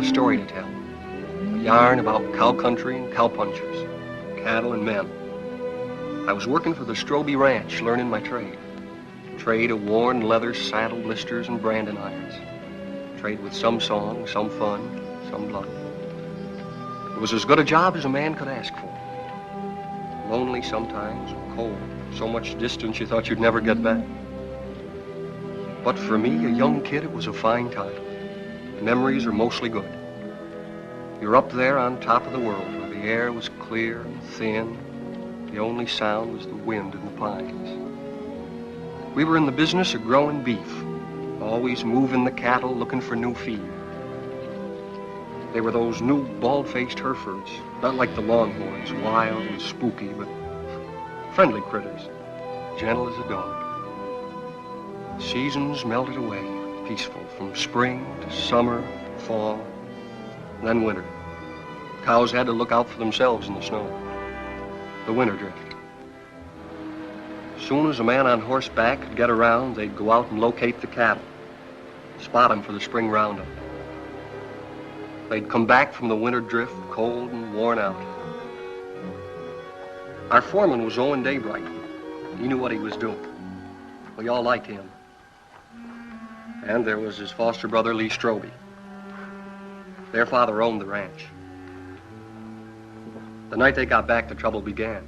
a story to tell. A yarn about cow country and cowpunchers, cattle and men. I was working for the Strobie Ranch, learning my trade. Trade of worn leather saddle blisters and branding irons. Trade with some song, some fun, some blood. It was as good a job as a man could ask for. Lonely sometimes, cold. So much distance you thought you'd never get back. But for me, a young kid, it was a fine time. The memories are mostly good. You're up there on top of the world where the air was clear and thin. The only sound was the wind in the pines. We were in the business of growing beef, always moving the cattle, looking for new feed. They were those new bald-faced Herefords, not like the Longhorns, wild and spooky, but friendly critters, gentle as a dog. Seasons melted away, peaceful, from spring to summer, fall, then winter. Cows had to look out for themselves in the snow. The winter drift. As soon as a man on horseback could get around, they'd go out and locate the cattle, spot them for the spring roundup. They'd come back from the winter drift, cold and worn out. Our foreman was Owen Daybright. He knew what he was doing. We all liked him. And there was his foster brother, Lee Strobie. Their father owned the ranch. The night they got back, the trouble began.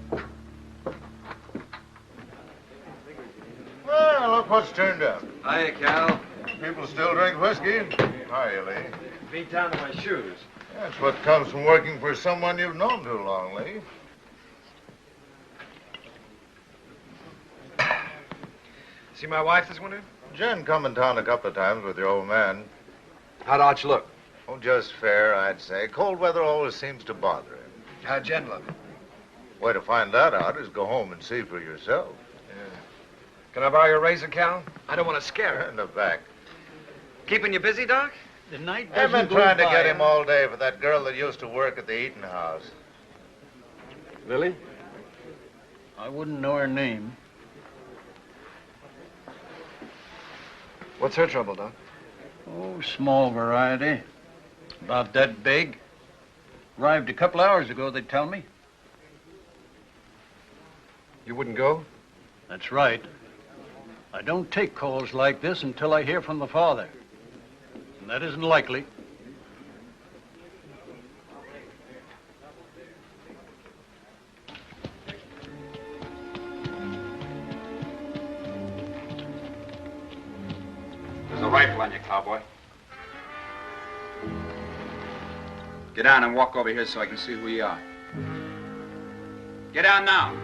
Well, look what's turned up. Hiya, Cal. People still drink whiskey. Hiya, Lee. Beat down to my shoes. That's what comes from working for someone you've known too long, Lee. See my wife this winter? Jen come in town a couple of times with your old man. How'd Arch look? Oh, just fair, I'd say. Cold weather always seems to bother him. How'd Jen look? Way to find that out is go home and see for yourself. Yeah. Can I borrow your razor, Cal? I don't want to scare her. In the back. Keeping you busy, Doc? The night I've doesn't been go trying to by, get him all day for that girl that used to work at the eating house. Lily? I wouldn't know her name. What's her trouble, Doc? Oh, small variety. About that big. Arrived a couple hours ago, they tell me. You wouldn't go? That's right. I don't take calls like this until I hear from the father. And that isn't likely. There's a rifle on you, cowboy. Get down and walk over here so I can see who you are. Get down now.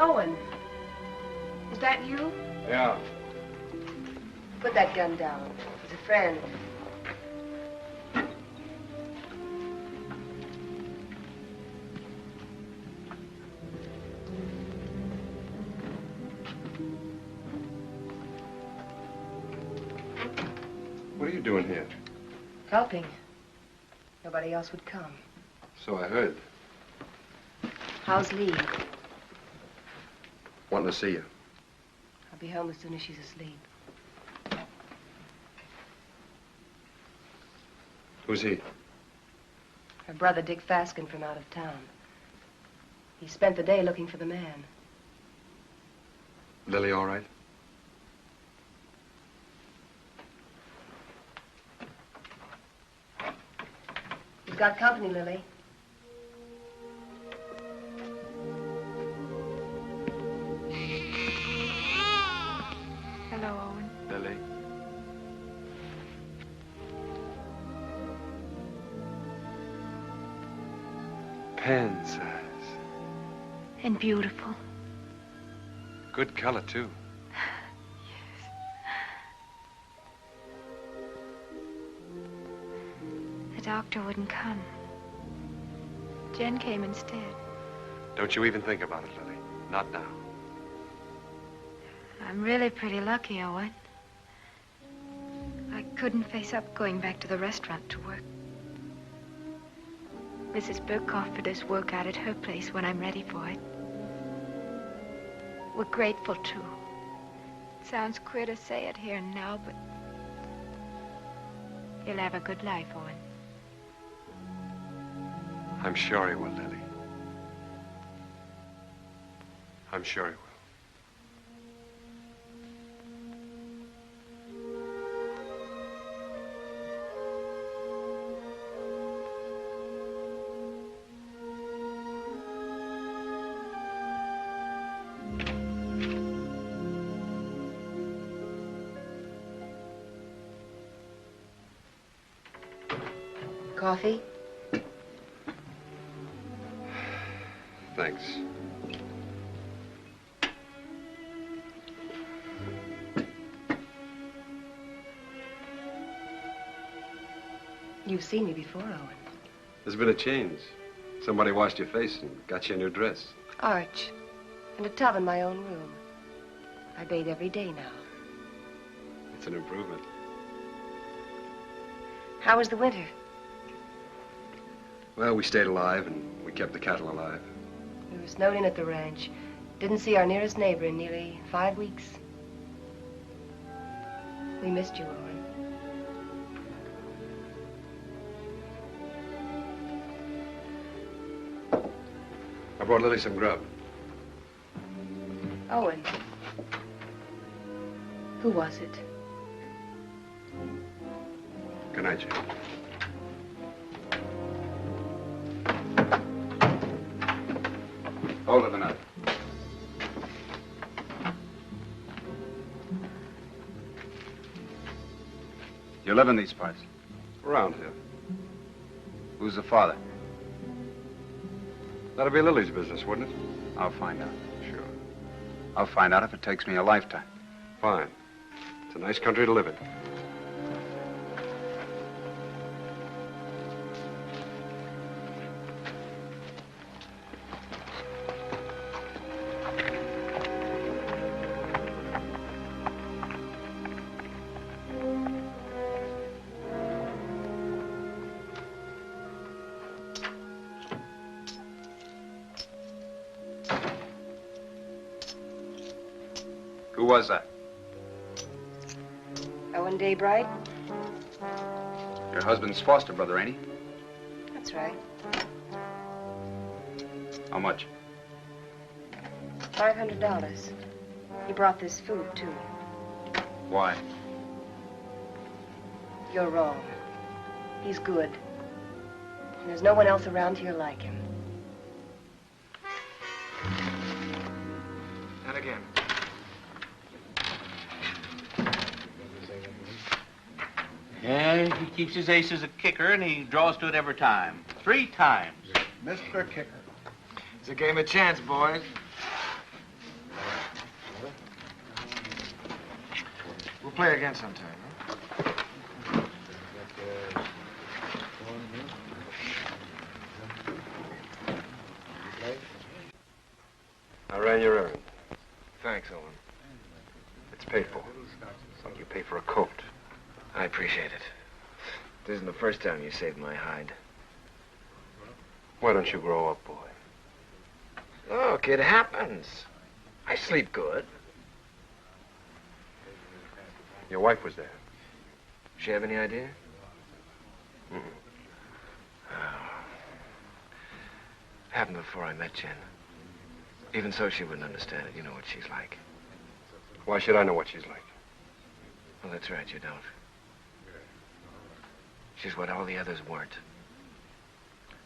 Owen, is that you? Yeah. Put that gun down. He's a friend. What are you doing here? Helping. Nobody else would come. So I heard. How's Lee? Wanting to see you. I'll be home as soon as she's asleep. Who's he? Her brother, Dick Fasken, from out of town. He spent the day looking for the man. Lily all right? He's got company, Lily. Hello, Owen. Lily? Pansies. And beautiful. Good color, too. Yes. The doctor wouldn't come. Jen came instead. Don't you even think about it, Lily. Not now. I'm really pretty lucky, Owen. I couldn't face up going back to the restaurant to work. Mrs. Burke offered us work out at her place when I'm ready for it. We're grateful, too. Sounds queer to say it here and now, but he'll have a good life, Owen. I'm sure he will, Lily. I'm sure he will. Coffee? Thanks. You've seen me before, Owen. There's been a change. Somebody washed your face and got you a new dress. Arch. And a tub in my own room. I bathe every day now. It's an improvement. How was the winter? Well, we stayed alive and we kept the cattle alive. We were snowed in at the ranch. Didn't see our nearest neighbor in nearly 5 weeks. We missed you, Owen. I brought Lily some grub. Owen. Who was it? Good night, Jane. Hold it a minute. You live in these parts? Around here. Who's the father? That'll be Lily's business, wouldn't it? I'll find out. Sure. I'll find out if it takes me a lifetime. Fine. It's a nice country to live in. Who was that? Owen Daybright? Your husband's foster brother, ain't he? That's right. How much? $500. He brought this food, too. Why? You're wrong. He's good. And there's no one else around here like him. And again. Yeah, he keeps his ace as a kicker, and he draws to it every time. 3 times. Mr. Kicker. It's a game of chance, boys. We'll play again sometime, huh? I ran your errand. Thanks, Owen. It's paid for. Like you pay for a coat. I appreciate it. This isn't the first time you saved my hide. Why don't you grow up, boy? Look, it happens. I sleep good. Your wife was there. She have any idea? Mm-mm. Happened before I met Jen. Even so, she wouldn't understand it. You know what she's like. Why should I know what she's like? Well, that's right, you don't. She's what all the others weren't.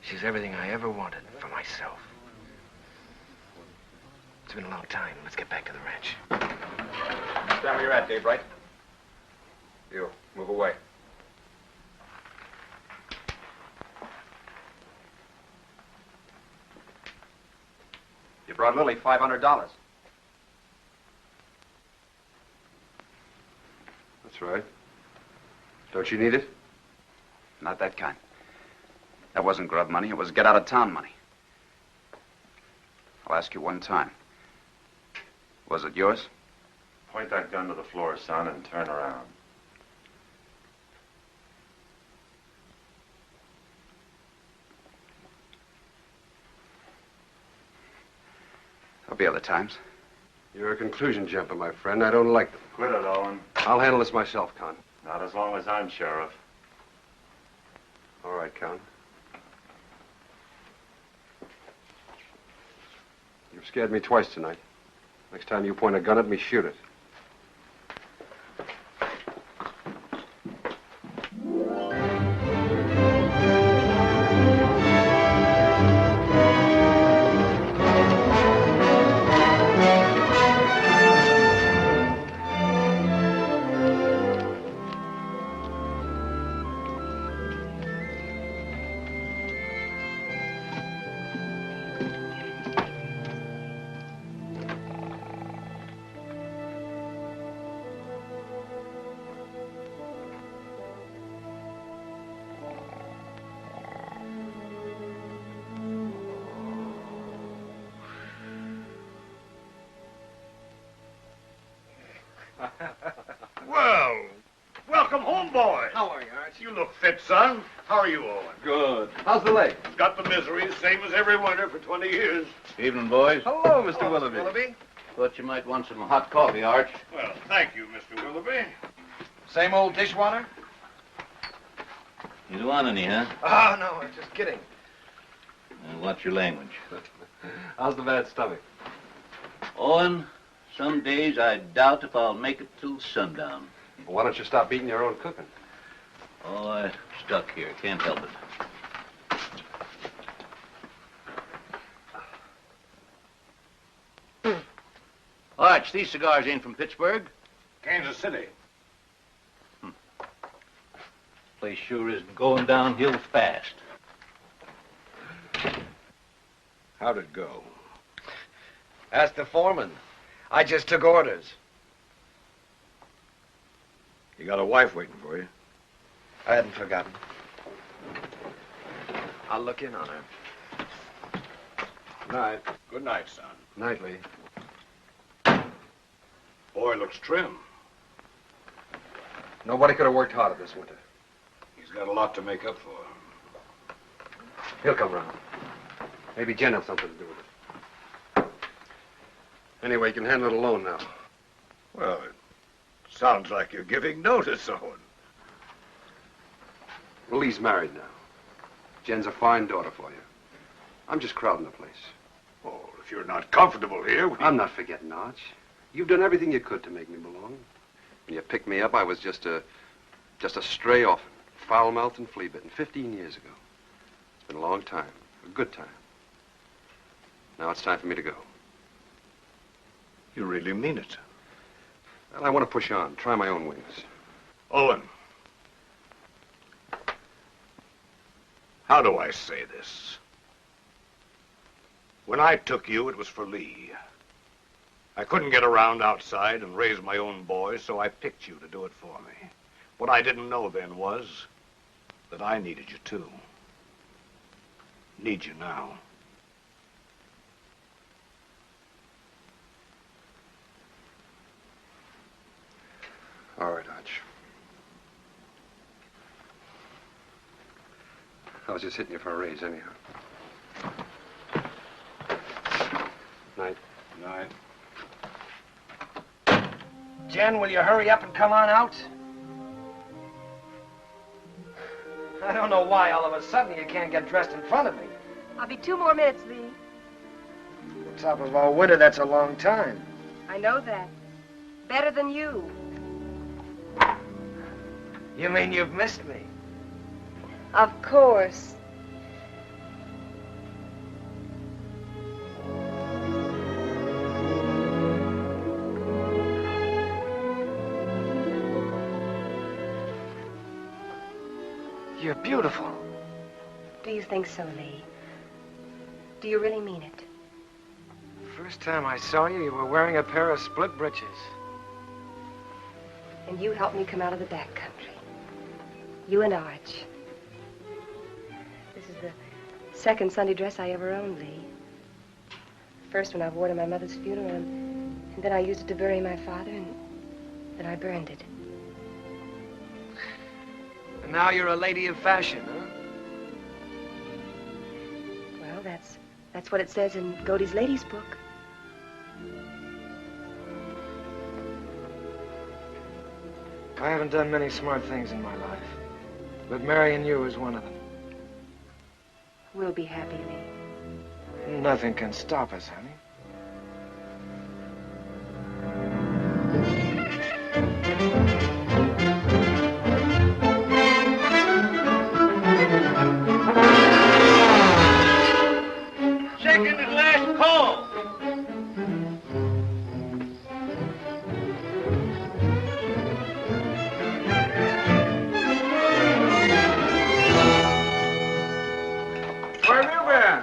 She's everything I ever wanted for myself. It's been a long time. Let's get back to the ranch. Stand where you're at, Daybright. You, move away. You brought Lily $500. That's right. Don't you need it? Not that kind. That wasn't grub money. It was get-out-of-town money. I'll ask you one time. Was it yours? Point that gun to the floor, son, and turn around. There'll be other times. You're a conclusion jumper, my friend. I don't like them. Quit it, Owen. I'll handle this myself, Con. Not as long as I'm sheriff. All right, Con. You've scared me twice tonight. Next time you point a gun at me, shoot it. Well, welcome home, boy. How are you, Arch? You look fit, son. How are you, Owen? Good. How's the leg? Got the misery, same as every winter for 20 years. Evening, boys. Hello, Mr. Willoughby. Willoughby? Thought you might want some hot coffee, Arch. Well, thank you, Mr. Willoughby. Same old dishwater? You don't want any, huh? Oh, no, I'm just kidding. Watch your language. How's the bad stomach? Owen, some days I doubt if I'll make it till sundown. Well, why don't you stop eating your own cooking? Oh, I'm stuck here. Can't help it. Arch, these cigars ain't from Pittsburgh. Kansas City. Place sure is going downhill fast. How'd it go? Ask the foreman. I just took orders. You got a wife waiting for you. I hadn't forgotten. I'll look in on her. Night. Good night, son. Nightly. Boy looks trim. Nobody could have worked harder this winter. He's got a lot to make up for. He'll come round. Maybe Jen has something to do with it. Anyway, you can handle it alone now. Well, it sounds like you're giving notice, Owen. Lily's married now. Jen's a fine daughter for you. I'm just crowding the place. Oh, if you're not comfortable here, I'm not forgetting, Arch. You've done everything you could to make me belong. When you picked me up, I was just a stray orphan, foul-mouthed and flea-bitten, 15 years ago. It's been a long time, a good time. Now it's time for me to go. You really mean it. Well, I want to push on, try my own wings. Owen. How do I say this? When I took you, it was for Lee. I couldn't get around outside and raise my own boys, so I picked you to do it for me. What I didn't know then was that I needed you too. Need you now. All right, Arch. I was just hitting you for a raise anyhow. Night. Night. Jen, will you hurry up and come on out? I don't know why all of a sudden you can't get dressed in front of me. I'll be 2 more minutes, Lee. The top of all winter, that's a long time. I know that. Better than you. You mean you've missed me? Of course. You're beautiful. Do you think so, Lee? Do you really mean it? First time I saw you, you were wearing a pair of split breeches. And you helped me come out of the back country. You and Arch. This is the second Sunday dress I ever owned, Lee. First one I wore to my mother's funeral, and then I used it to bury my father, and then I burned it. And now you're a lady of fashion, huh? Well, that's what it says in Godey's Ladies book. I haven't done many smart things in my life, but marrying you is one of them. We'll be happy, Lee. Nothing can stop us, honey. Second and last call. Where have you been?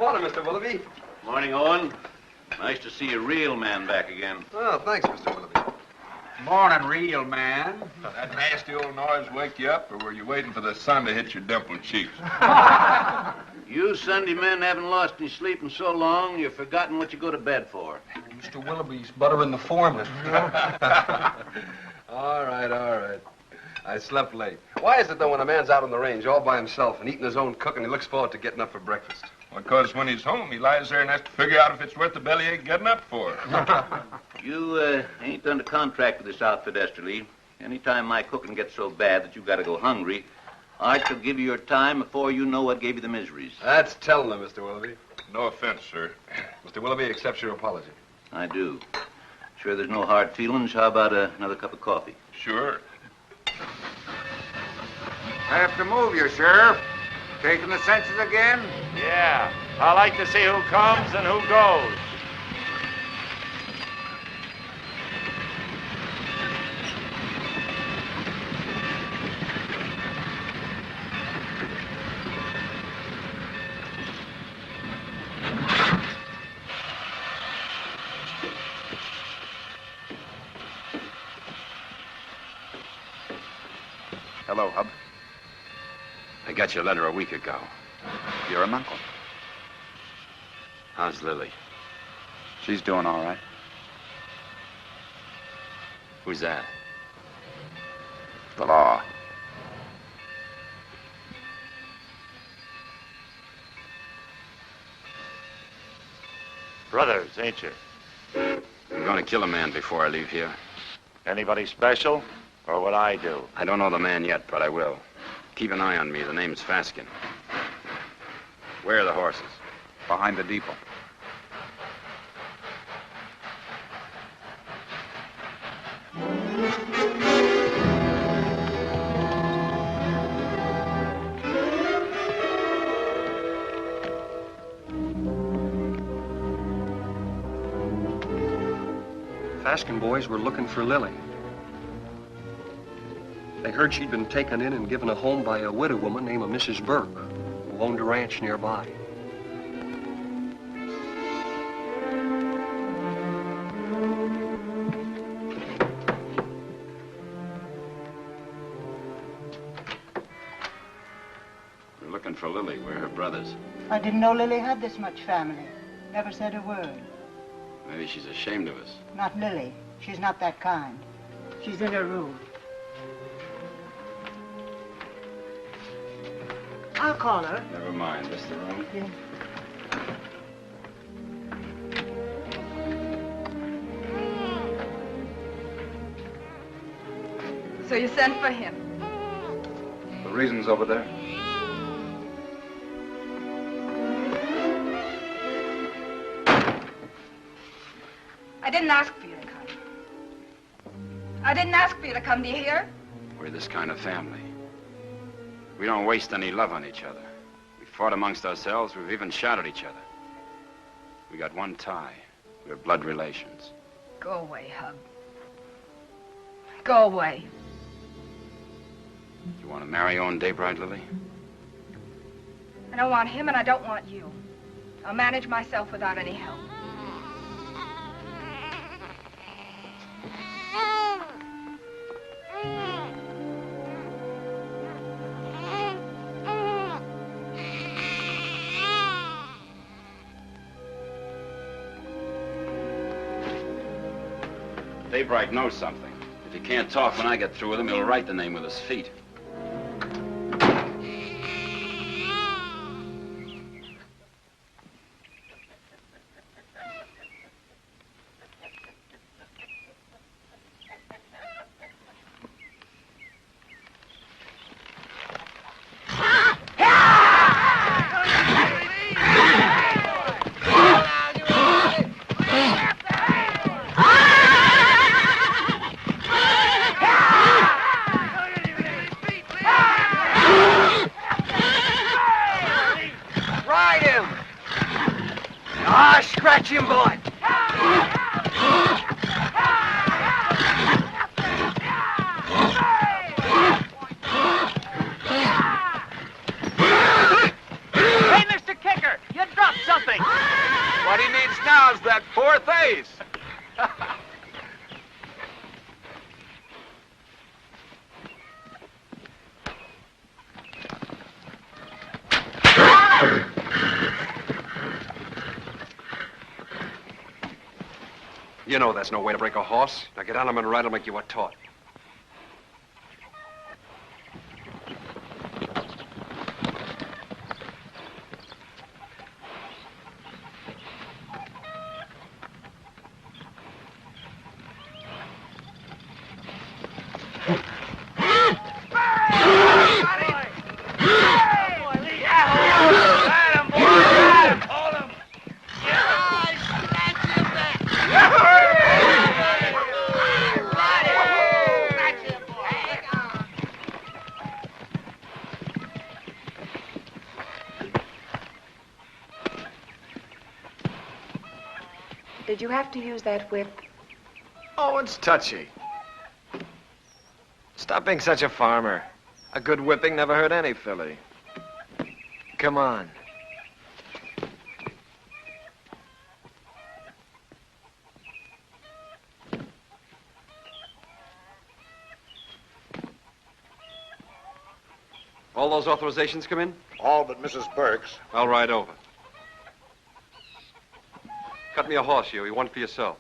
Water, Mr. Willoughby. Morning, Owen. Nice to see a real man back again. Oh, thanks, Mr. Willoughby. Morning, real man. That nasty old noise wake you up, or were you waiting for the sun to hit your dimpled cheeks? You Sunday men haven't lost any sleep in so long, you've forgotten what you go to bed for. Mr. Willoughby's buttering the foreman. All right. I slept late. Why is it, though, when a man's out on the range all by himself and eating his own cooking, he looks forward to getting up for breakfast? Because when he's home, he lies there and has to figure out if it's worth the bellyache getting up for. You ain't done a contract with this outfit, Esterly. Anytime my cooking gets so bad that you've got to go hungry, Arch will give you your time before you know what gave you the miseries. That's telling him, Mr. Willoughby. No offense, sir. Mr. Willoughby accepts your apology. I do. Sure there's no hard feelings. How about another cup of coffee? Sure. I have to move you, Sheriff. Taking the census again? Yeah. I like to see who comes and who goes. Hello, Hub. I got your letter a week ago. You're an uncle. How's Lily? She's doing all right. Who's that? The law. Brothers, ain't you? I'm going to kill a man before I leave here. Anybody special? Or what I do? I don't know the man yet, but I will. Keep an eye on me. The name's Fasken. Where are the horses? Behind the depot. Fasken boys were looking for Lily. They heard she'd been taken in and given a home by a widow woman named Mrs. Burke, who owned a ranch nearby. We're looking for Lily. We're her brothers. I didn't know Lily had this much family. Never said a word. Maybe she's ashamed of us. Not Lily. She's not that kind. She's in her room. I'll call her. Never mind. This the room? Yeah. So you sent for him? The reason's over there. I didn't ask for you to come. I didn't ask for you to come, do you hear? We're this kind of family. We don't waste any love on each other. We fought amongst ourselves. We've even shot at each other. We got one tie. We're blood relations. Go away, Hub. Go away. You want to marry Owen Daybright, Lily? I don't want him and I don't want you. I'll manage myself without any help. Daybright knows something. If he can't talk when I get through with him, he'll write the name with his feet. him, boy. Hey, Mr. Kicker, you dropped something. What he needs now is that fourth ace. You know that's no way to break a horse. Now get on him and ride. I'll make you a taut. Did you have to use that whip? Oh, it's touchy. Stop being such a farmer. A good whipping never hurt any filly. Come on. All those authorizations come in? All but Mrs. Burke's. I'll ride over. Cut me a horse, you. One for yourself.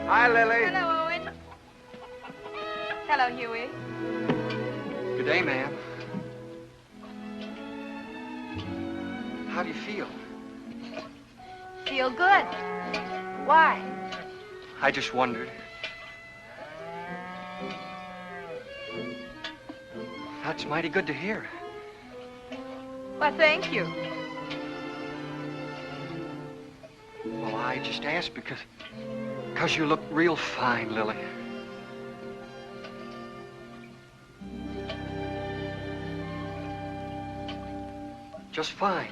Hi, Lily. Hello, Owen. Hello, Huey. Good day, ma'am. How do you feel? Feel good. Why? I just wondered. That's mighty good to hear. Why, thank you. Well, I just asked because you look real fine, Lily. Just fine.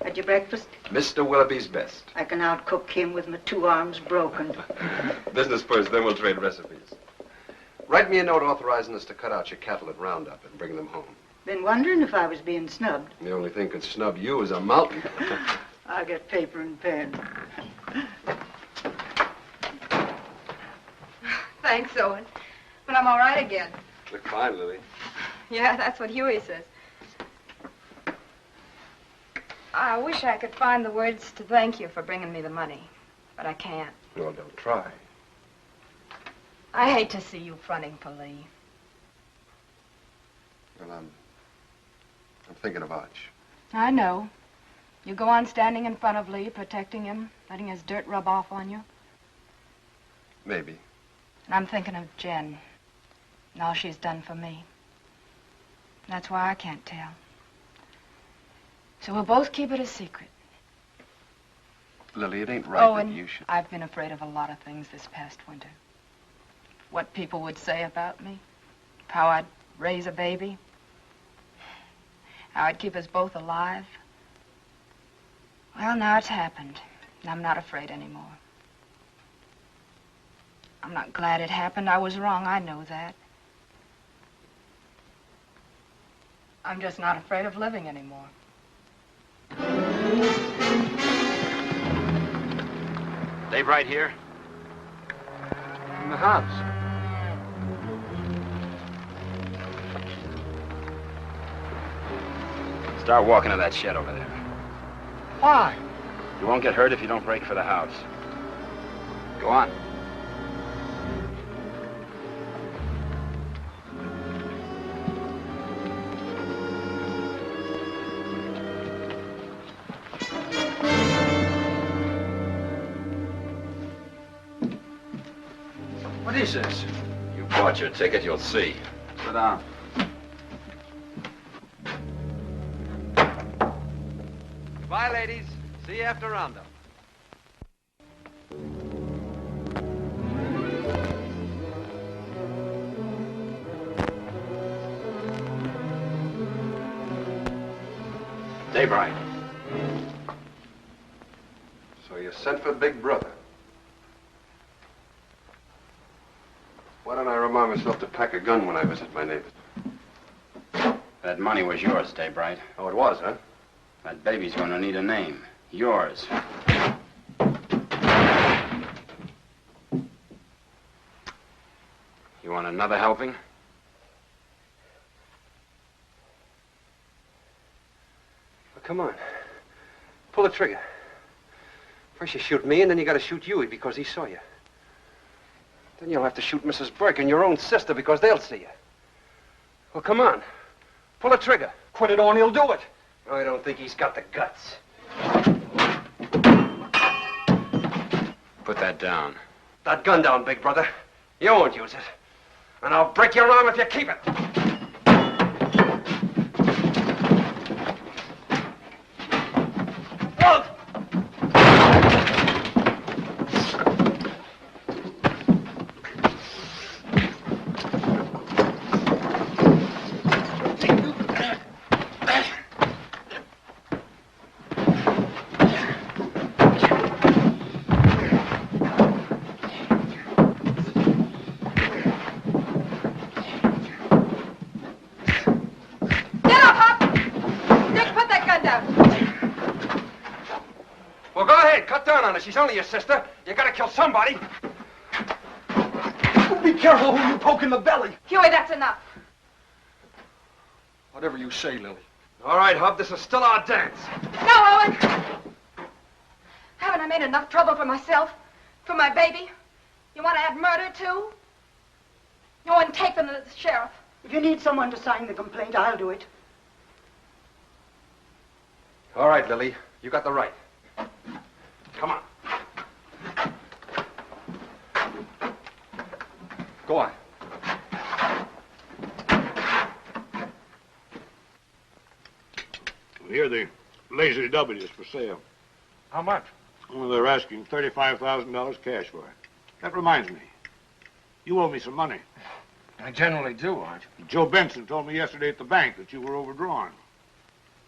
Had your breakfast? Mr. Willoughby's best. I can outcook him with my 2 arms broken. Business first, then we'll trade recipes. Write me a note authorizing us to cut out your cattle at Roundup and bring them home. Been wondering if I was being snubbed. The only thing could snub you is a mountain. I'll get paper and pen. Thanks, Owen. But I'm all right again. Look fine, Lily. Yeah, that's what Huey says. I wish I could find the words to thank you for bringing me the money, but I can't. Well, don't try. I hate to see you fronting for Lee. Well, I'm thinking of Arch. I know. You go on standing in front of Lee, protecting him, letting his dirt rub off on you. Maybe. And I'm thinking of Jen and all she's done for me. That's why I can't tell. So we'll both keep it a secret. Lily, it ain't right Owen, that you should... I've been afraid of a lot of things this past winter. What people would say about me, how I'd raise a baby, how I'd keep us both alive. Well, now it's happened, and I'm not afraid anymore. I'm not glad it happened. I was wrong. I know that. I'm just not afraid of living anymore. Daybright here? In the house. Start walking to that shed over there. Why? You won't get hurt if you don't break for the house. Go on. What is this? You bought your ticket, you'll see. Sit down. Bye, ladies. See you after roundup. Daybright. So you sent for Big Brother. Why don't I remind myself to pack a gun when I visit my neighbors? That money was yours, Daybright. Oh, it was, huh? That baby's gonna need a name. Yours. You want another helping? Well, come on. Pull the trigger. First you shoot me, and then you gotta shoot Huey because he saw you. Then you'll have to shoot Mrs. Burke and your own sister because they'll see you. Well, come on. Pull the trigger. Quit it or he'll do it. I don't think he's got the guts. Put that down. That gun down, Big Brother. You won't use it. And I'll break your arm if you keep it. She's only your sister. You gotta kill somebody. Be careful who you poke in the belly. Huey, that's enough. Whatever you say, Lily. All right, Hub, this is still our dance. No, Owen. Haven't I made enough trouble for myself? For my baby? You want to add murder, too? Owen, take them to the sheriff. If you need someone to sign the complaint, I'll do it. All right, Lily. You got the right. Come on. Go on. Here, the Lazy W is for sale. How much? Well, they're asking $35,000 cash for it. That reminds me. You owe me some money. I generally do, Arch. Joe Benson told me yesterday at the bank that you were overdrawn.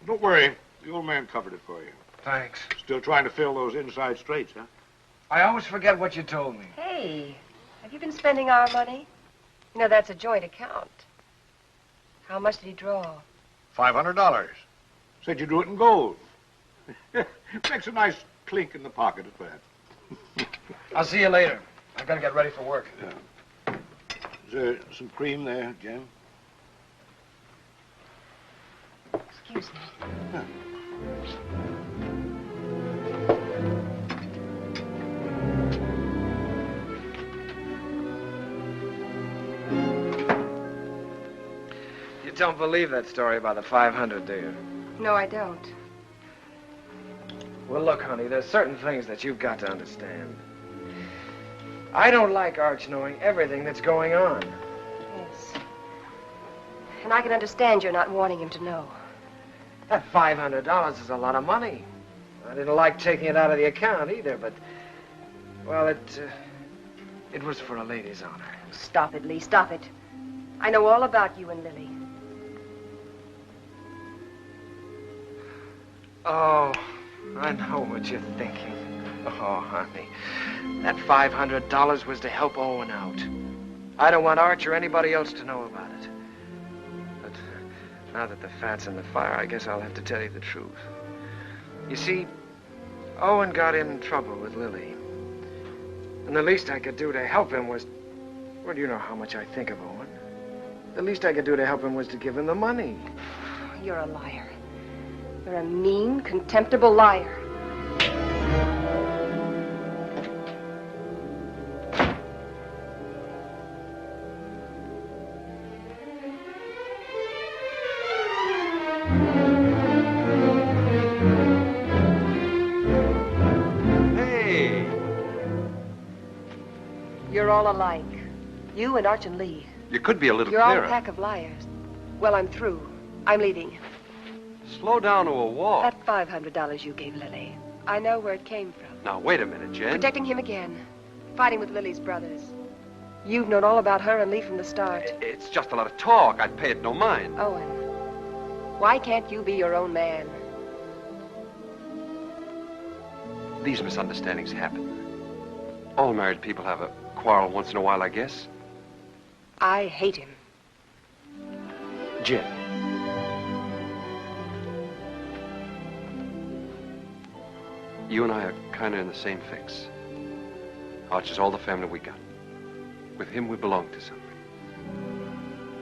Don't worry. The old man covered it for you. Thanks. Still trying to fill those inside straights, huh? I always forget what you told me. Hey, have you been spending our money? You know, that's a joint account. How much did he draw? $500. Said you drew it in gold. Makes a nice clink in the pocket at that. I'll see you later. I've got to get ready for work. Yeah. Is there some cream there, Jim? Excuse me. Huh. You don't believe that story about the 500, do you? No, I don't. Well, look, honey, there's certain things that you've got to understand. I don't like Arch knowing everything that's going on. Yes. And I can understand you're not wanting him to know. That $500 is a lot of money. I didn't like taking it out of the account either, but, well, it was for a lady's honor. Stop it, Lee, stop it. I know all about you and Lily. Oh, I know what you're thinking. Oh, honey, that $500 was to help Owen out. I don't want Arch or anybody else to know about it. But now that the fat's in the fire, I guess I'll have to tell you the truth. You see, Owen got in trouble with Lily. And the least I could do to help him was... Well, you know how much I think of Owen. The least I could do to help him was to give him the money. You're a liar. You're a mean, contemptible liar. Hey! You're all alike. You and Arch and Lee. You could be a little You're all clearer. a pack of liars. Well, I'm through. I'm leaving. Slow down to a walk. That $500 you gave Lily, I know where it came from. Now, wait a minute, Jen. Protecting him again. Fighting with Lily's brothers. You've known all about her and Lee from the start. It's just a lot of talk. I'd pay it no mind. Owen, why can't you be your own man? These misunderstandings happen. All married people have a quarrel once in a while, I guess. I hate him. Jen. You and I are kind of in the same fix. Arch is all the family we got. With him, we belong to something.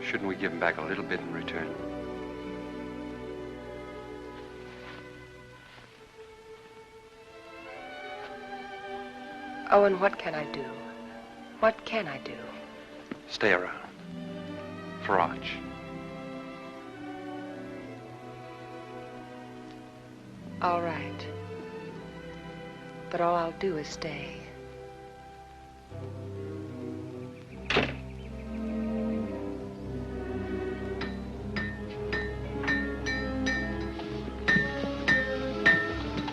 Shouldn't we give him back a little bit in return? Owen, what can I do? What can I do? Stay around. For Arch. All right. But all I'll do is stay.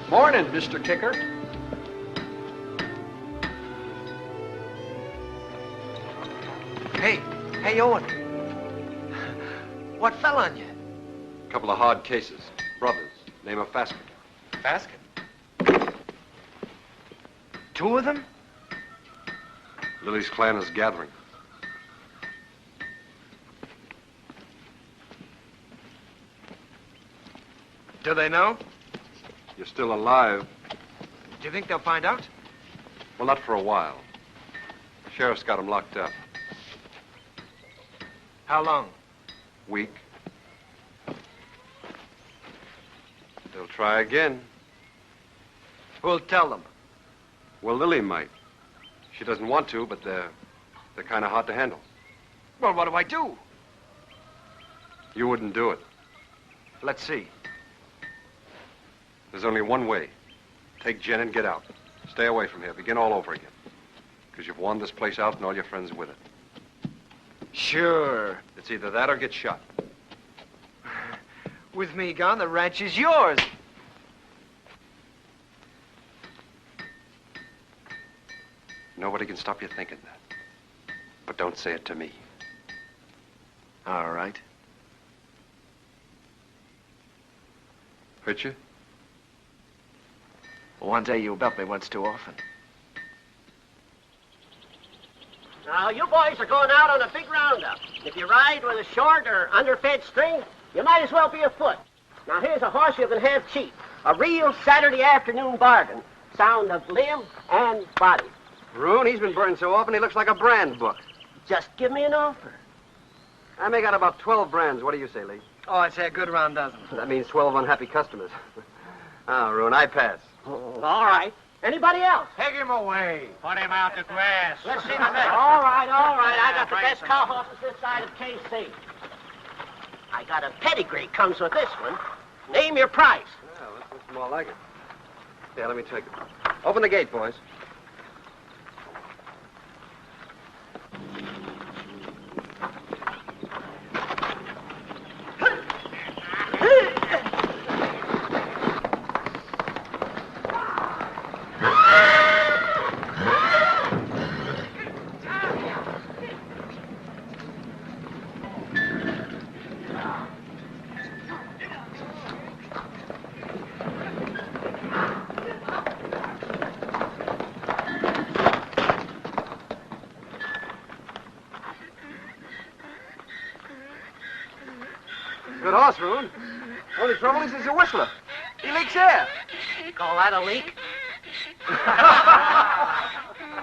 Morning, Mr. Kicker. Hey, Owen. What fell on you? A couple of hard cases. Brothers. Name of Fasken. Fasken? Two of them? Lily's clan is gathering. Do they know? You're still alive. Do you think they'll find out? Well, not for a while. The sheriff's got them locked up. How long? Week. They'll try again. Who'll tell them? Well, Lily might. She doesn't want to, but they're kind of hard to handle. Well, what do I do? You wouldn't do it. Let's see. There's only one way. Take Jen and get out. Stay away from here. Begin all over again. Because you've won this place out and all your friends with it. Sure. It's either that or get shot. With me gone, the ranch is yours. Nobody can stop you thinking that. But don't say it to me. All right. Hurt you? One day you'll belt me once too often. Now, you boys are going out on a big roundup. If you ride with a short or underfed string, you might as well be afoot. Now, here's a horse you can have cheap. A real Saturday afternoon bargain. Sound of limb and body. Rune, he's been burned so often he looks like a brand book. Just give me an offer. I make out about 12 brands. What do you say, Lee? Oh, I'd say a good round dozen. That means 12 unhappy customers. Oh, Rune, I pass. Oh, all right. Anybody else? Take him away. Put him out to grass. Let's see the next. All right. I got the best cow horses this side of KC. I got a pedigree comes with this one. Name your price. Well, this looks more like it. Yeah, let me take it. Open the gate, boys. Good horse, Rune. Only trouble is he's a whistler. He leaks air. Call that a leak?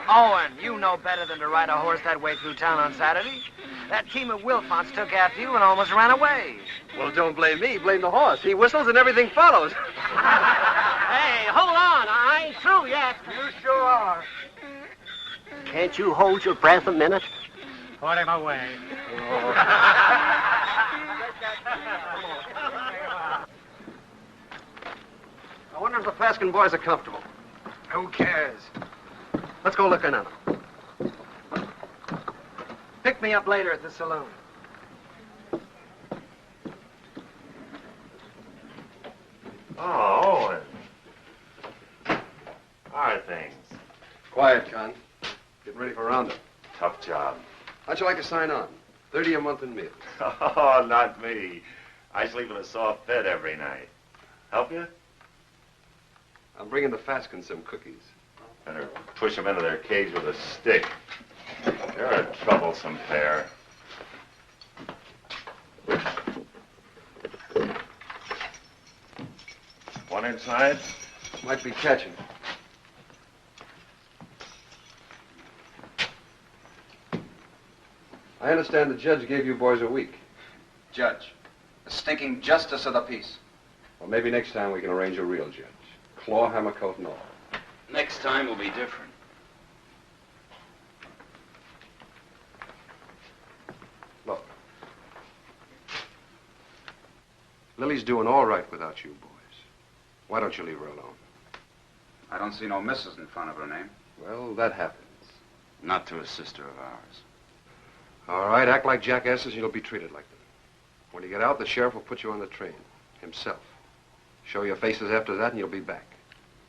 Owen, you know better than to ride a horse that way through town on Saturday. That team of Wilfonts took after you and almost ran away. Well, don't blame me. Blame the horse. He whistles and everything follows. Hey, hold on. I ain't through yet. You sure are. Can't you hold your breath a minute? Put him away. I wonder if the Fasken boys are comfortable. Who cares? Let's go looking at them. Pick me up later at the saloon. Oh, Owen. How are things? Quiet, Con. Getting ready for roundup. Tough job. How'd you like to sign on? 30 a month in meals. Oh, not me. I sleep in a soft bed every night. Help you? I'm bringing the Fasken some cookies. Better push them into their cage with a stick. They're a troublesome pair. One inside? Might be catching. I understand the judge gave you boys a week. Judge, the stinking justice of the peace. Well, maybe next time we can arrange a real judge. Claw, hammer, coat, and all. Next time will be different. Look. Lily's doing all right without you boys. Why don't you leave her alone? I don't see no missus in front of her name. Well, that happens. Not to a sister of ours. All right, act like jackasses and you'll be treated like them. When you get out, the sheriff will put you on the train. Himself. Show your faces after that and you'll be back.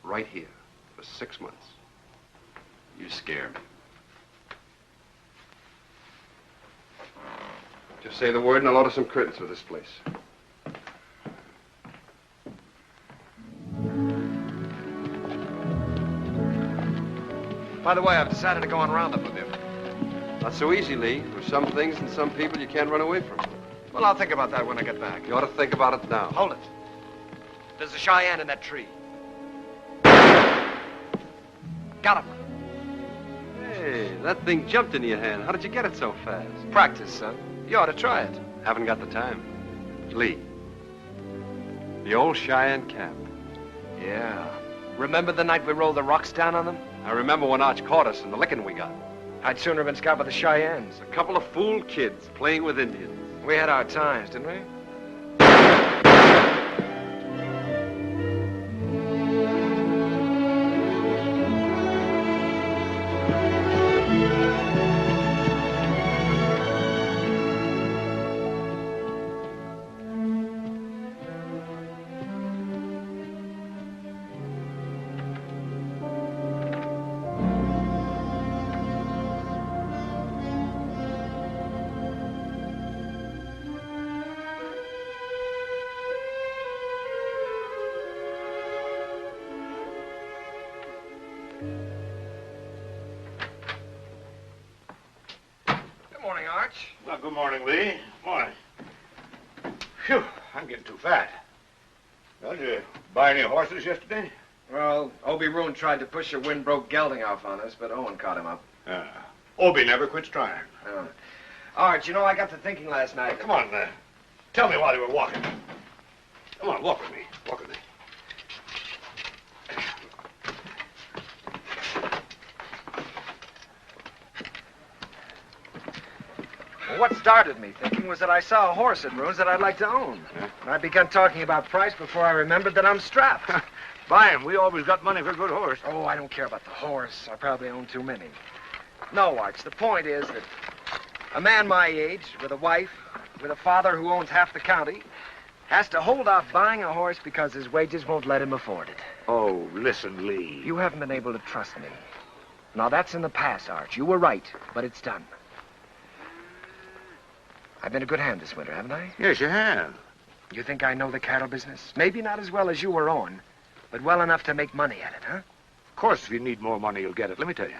Right here. For 6 months. You scare me. Just say the word and I'll order some curtains for this place. By the way, I've decided to go on roundup with you. Not so easy, Lee. There's some things and some people you can't run away from. Well, I'll think about that when I get back. You ought to think about it now. Hold it. There's a Cheyenne in that tree. Got him. Hey, that thing jumped into your hand. How did you get it so fast? Practice, son. You ought to try it. Haven't got the time. Lee. The old Cheyenne cap. Yeah. Remember the night we rolled the rocks down on them? I remember when Arch caught us and the licking we got. I'd sooner have been scalped by the Cheyennes. A couple of fool kids playing with Indians. We had our times, didn't we? Well, good morning, Lee. Morning. Phew, I'm getting too fat. Well, did you buy any horses yesterday? Well, Obie Roon tried to push a wind-broke gelding off on us, but Owen caught him up. Obie never quits trying. Arch, you know, I got to thinking last night. Come on, tell me while you were walking. Come on, walk with me. Walk with me. Well, what started me thinking was that I saw a horse at Roon's that I'd like to own. And I begun talking about price before I remembered that I'm strapped. Buy him. We always got money for a good horse. Oh, I don't care about the horse. I probably own too many. No, Arch, the point is that a man my age, with a wife, with a father who owns half the county, has to hold off buying a horse because his wages won't let him afford it. Oh, listen, Lee. You haven't been able to trust me. Now, that's in the past, Arch. You were right, but it's done. I've been a good hand this winter, haven't I? Yes, you have. You think I know the cattle business? Maybe not as well as you or Owen, but well enough to make money at it, huh? Of course, if you need more money, you'll get it. Let me tell you.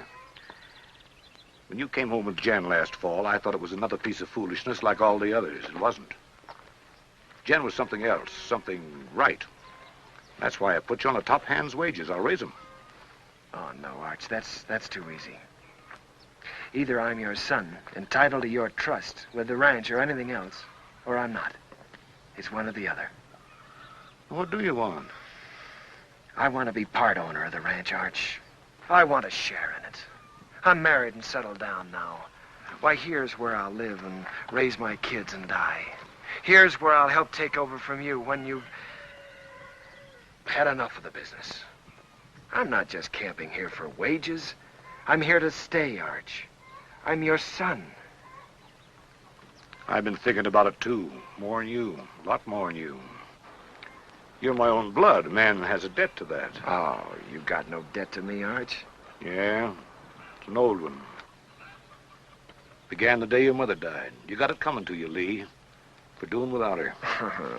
When you came home with Jen last fall, I thought it was another piece of foolishness like all the others. It wasn't. Jen was something else, something right. That's why I put you on a top hand's wages. I'll raise them. Oh, no, Arch, that's too easy. Either I'm your son, entitled to your trust with the ranch or anything else, or I'm not. It's one or the other. What do you want? I want to be part owner of the ranch, Arch. I want a share in it. I'm married and settled down now. Why, here's where I'll live and raise my kids and die. Here's where I'll help take over from you when you've had enough of the business. I'm not just camping here for wages. I'm here to stay, Arch. I'm your son. I've been thinking about it, too. More than you. A lot more than you. You're my own blood. A man has a debt to that. Oh, you got no debt to me, Arch. Yeah, it's an old one. Began the day your mother died. You got it coming to you, Lee, for doing without her.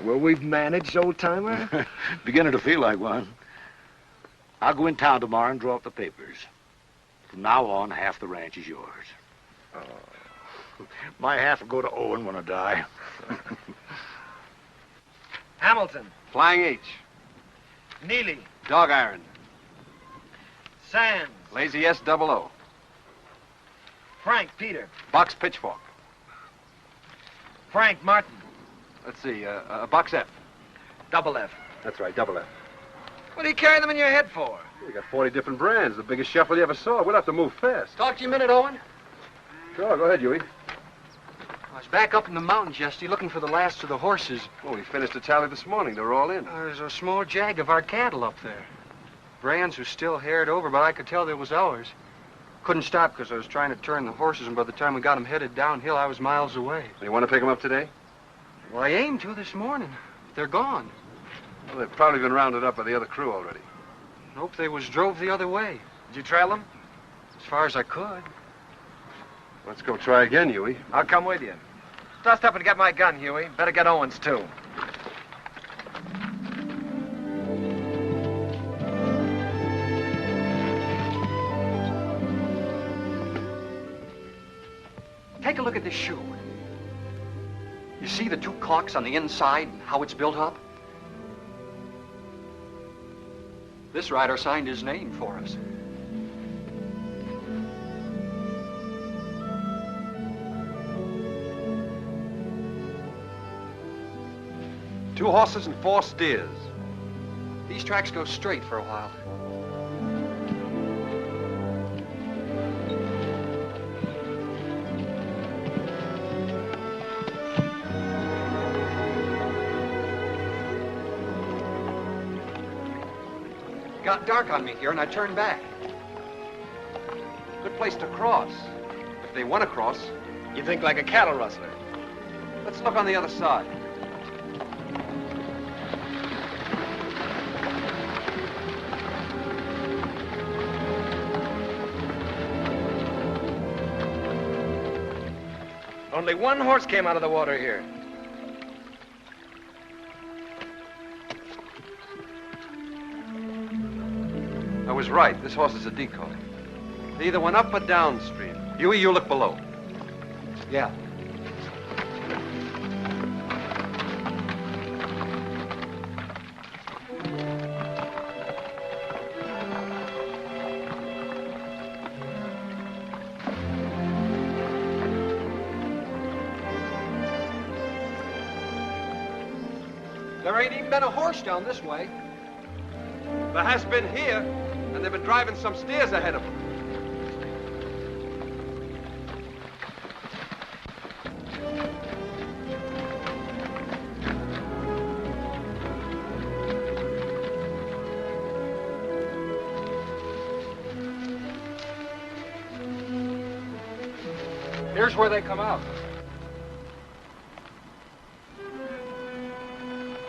Well, we've managed, old-timer. Beginning to feel like one. I'll go in town tomorrow and draw up the papers. From now on, half the ranch is yours. Oh. My half will go to Owen when I die. Hamilton. Flying H. Neely. Dog iron. Sands. Lazy S double O. Frank Peter. Box pitchfork. Frank Martin. Let's see, box F. Double F. That's right, double F. What do you carry them in your head for? We got 40 different brands. The biggest shuffle you ever saw. We'll have to move fast. Talk to you a minute, Owen. Sure, go ahead, Huey. I was back up in the mountains yesterday looking for the last of the horses. Well, we finished the tally this morning. They're all in. There's a small jag of our cattle up there. Brands was still haired over, but I could tell they was ours. Couldn't stop because I was trying to turn the horses, and by the time we got them headed downhill, I was miles away. You want to pick them up today? Well, I aimed to this morning. They're gone. Well, they've probably been rounded up by the other crew already. Nope, they was drove the other way. Did you trail them? As far as I could. Let's go try again, Huey. I'll come with you. Dust up and get my gun, Huey. Better get Owen's, too. Take a look at this shoe. You see the two clocks on the inside and how it's built up? This rider signed his name for us. Two horses and 4 steers. These tracks go straight for a while. It got dark on me here, and I turned back. Good place to cross. If they want to cross. You think like a cattle rustler. Let's look on the other side. Only one horse came out of the water here. I was right. This horse is a decoy. They either went up or downstream. Huey, you look below. Yeah. There ain't even been a horse down this way. There has been here, and they've been driving some steers ahead of them. Here's where they come out.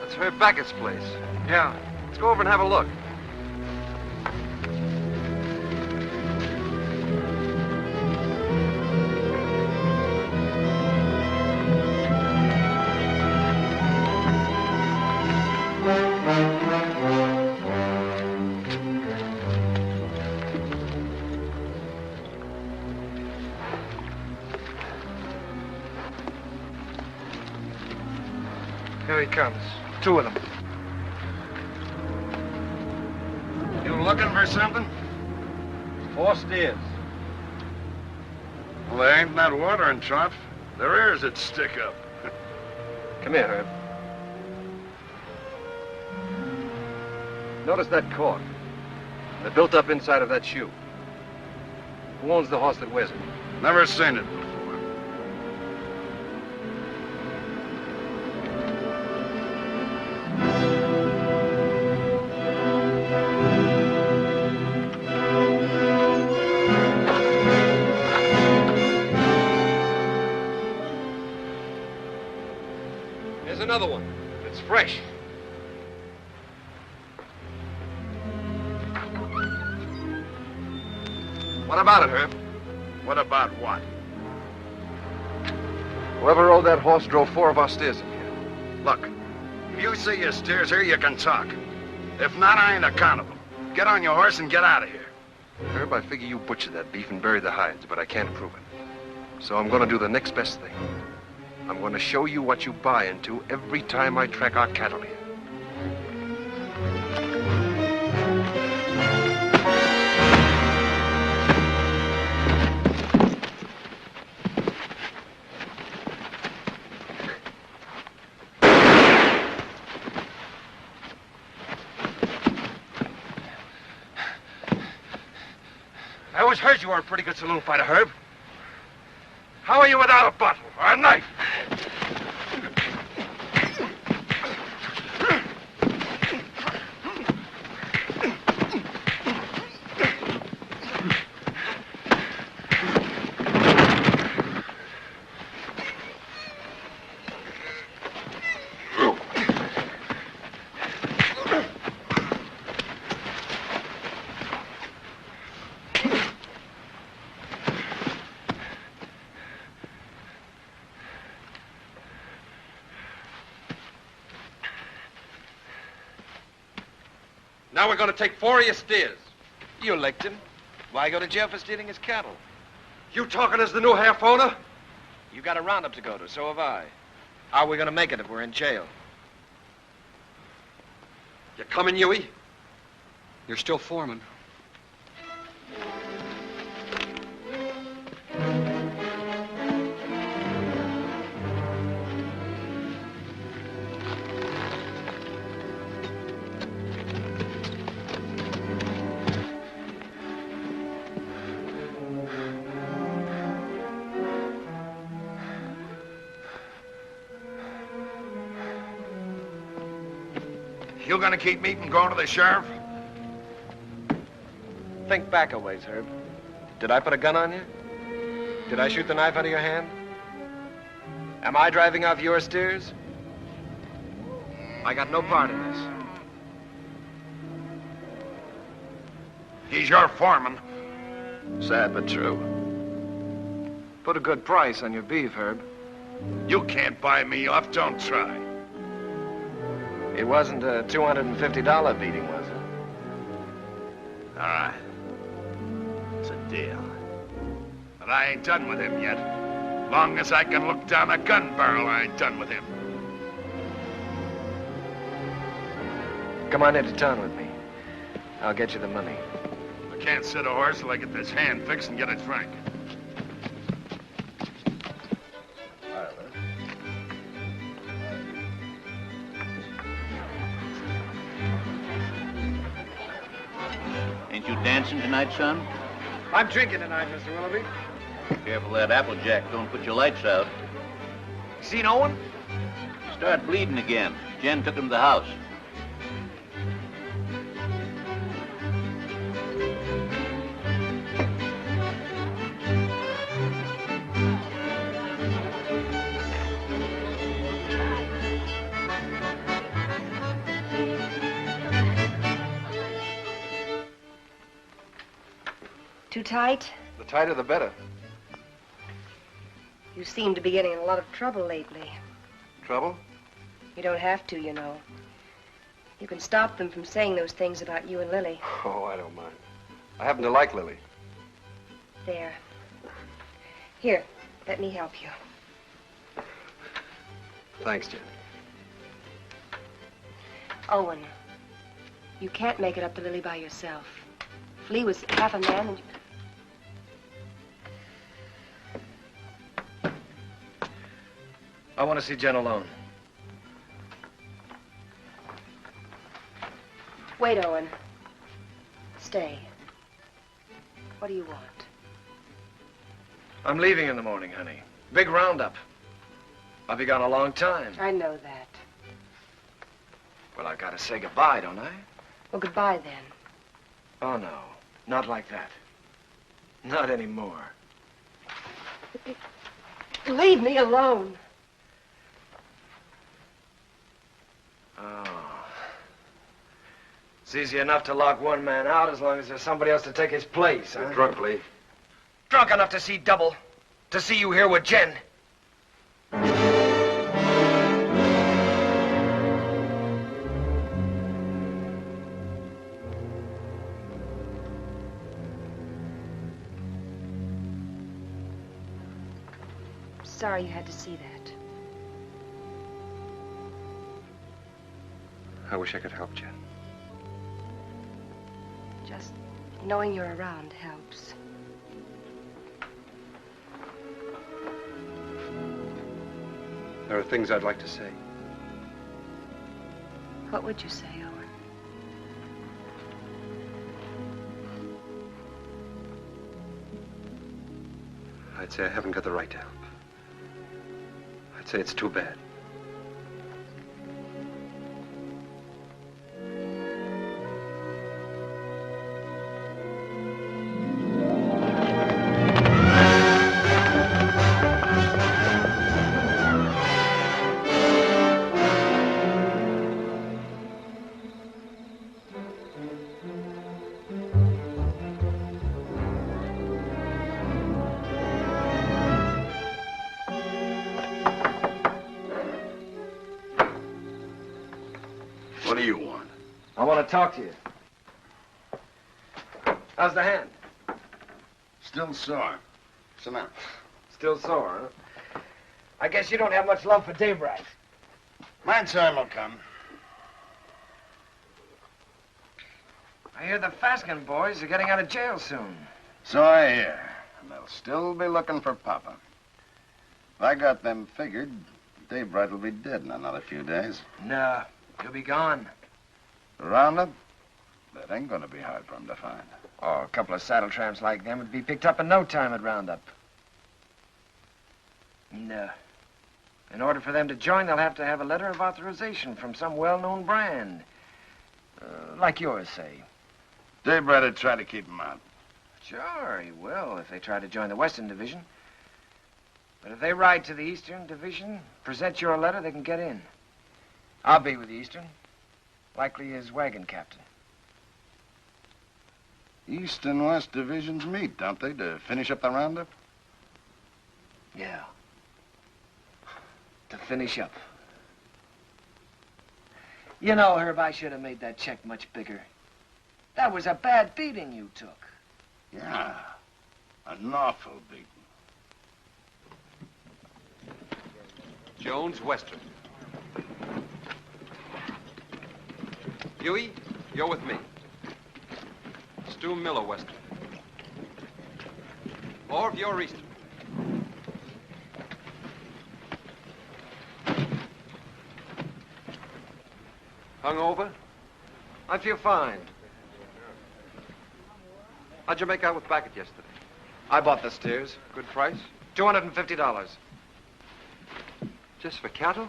That's Herb Beckett's place. Yeah. Let's go over and have a look. Here he comes. 2 of them. You looking for something? 4 steers. Well, there ain't that water in trough. Their ears would stick up. Come here, Herb. Notice that cork. They're built up inside of that shoe. Who owns the horse that wears it? Never seen it before. another one. It's fresh. What about it, Herb? What about what? Whoever rode that horse drove 4 of our steers in here. Look, if you see your steers here, you can talk. If not, I ain't accountable. Get on your horse and get out of here. Herb, I figure you butchered that beef and buried the hides, but I can't prove it. So I'm going to do the next best thing. I'm going to show you what you buy into every time I track our cattle here. I always heard you were a pretty good saloon fighter, Herb. How are you without a bottle or a knife? Now we're going to take 4 of your steers. You licked him. Why go to jail for stealing his cattle? You talking as the new half owner? You got a roundup to go to, so have I. How are we going to make it if we're in jail? You coming, Huey? You're still foreman. You gonna keep me from going to the sheriff? Think back a ways, Herb. Did I put a gun on you? Did I shoot the knife out of your hand? Am I driving off your steers? I got no part in this. He's your foreman. Sad but true. Put a good price on your beef, Herb. You can't buy me off, don't try. It wasn't a $250 beating, was it? All right. It's a deal. But I ain't done with him yet. Long as I can look down a gun barrel, I ain't done with him. Come on into town with me. I'll get you the money. I can't sit a horse till I get this hand fixed and get it frank. Ain't you dancing tonight, son? I'm drinking tonight, Mr. Willoughby. Careful that Applejack don't put your lights out. Seen Owen? Start bleeding again. Jen took him to the house. Too tight? The tighter, the better. You seem to be getting in a lot of trouble lately. Trouble? You don't have to, you know. You can stop them from saying those things about you and Lily. Oh, I don't mind. I happen to like Lily. There. Here, let me help you. Thanks, Jen. Owen, you can't make it up to Lily by yourself. If Lee was half a man and... I want to see Jen alone. Wait, Owen. Stay. What do you want? I'm leaving in the morning, honey. Big roundup. I'll be gone a long time. I know that. Well, I've got to say goodbye, don't I? Well, goodbye, then. Oh, no. Not like that. Not anymore. Leave me alone. Oh. It's easy enough to lock one man out as long as there's somebody else to take his place, huh? You're drunk, Lee. Drunk enough to see double. To see you here with Jen. Sorry you had to see that. I wish I could help, Jen. Just knowing you're around helps. There are things I'd like to say. What would you say, Owen? I'd say I haven't got the right to help. I'd say it's too bad. What do you want? I want to talk to you. How's the hand? Still sore. Sit down. Still sore, huh? I guess you don't have much love for Daybright. My time will come. I hear the Fasken boys are getting out of jail soon. So I hear. And they'll still be looking for Papa. If I got them figured, Daybright will be dead in another few days. No, he'll be gone. Roundup? That ain't gonna be hard for him to find. Oh, a couple of saddle tramps like them would be picked up in no time at Roundup. No. In order for them to join, they'll have to have a letter of authorization from some well-known brand. Like yours, say. Daybright would try to keep him out. Sure, he will, if they try to join the Western Division. But if they ride to the Eastern Division, present your letter, they can get in. I'll be with the Eastern. Likely his wagon captain. East and West divisions meet, don't they, to finish up the roundup? Yeah. To finish up. You know, Herb, I should have made that check much bigger. That was a bad beating you took. Yeah. An awful beating. Jones, Western. Huey, you're with me. Stu Miller, Western. Orv, you're Eastern. Hungover? I feel fine. How'd you make out with Backett yesterday? I bought the steers. Good price? $250. Just for cattle?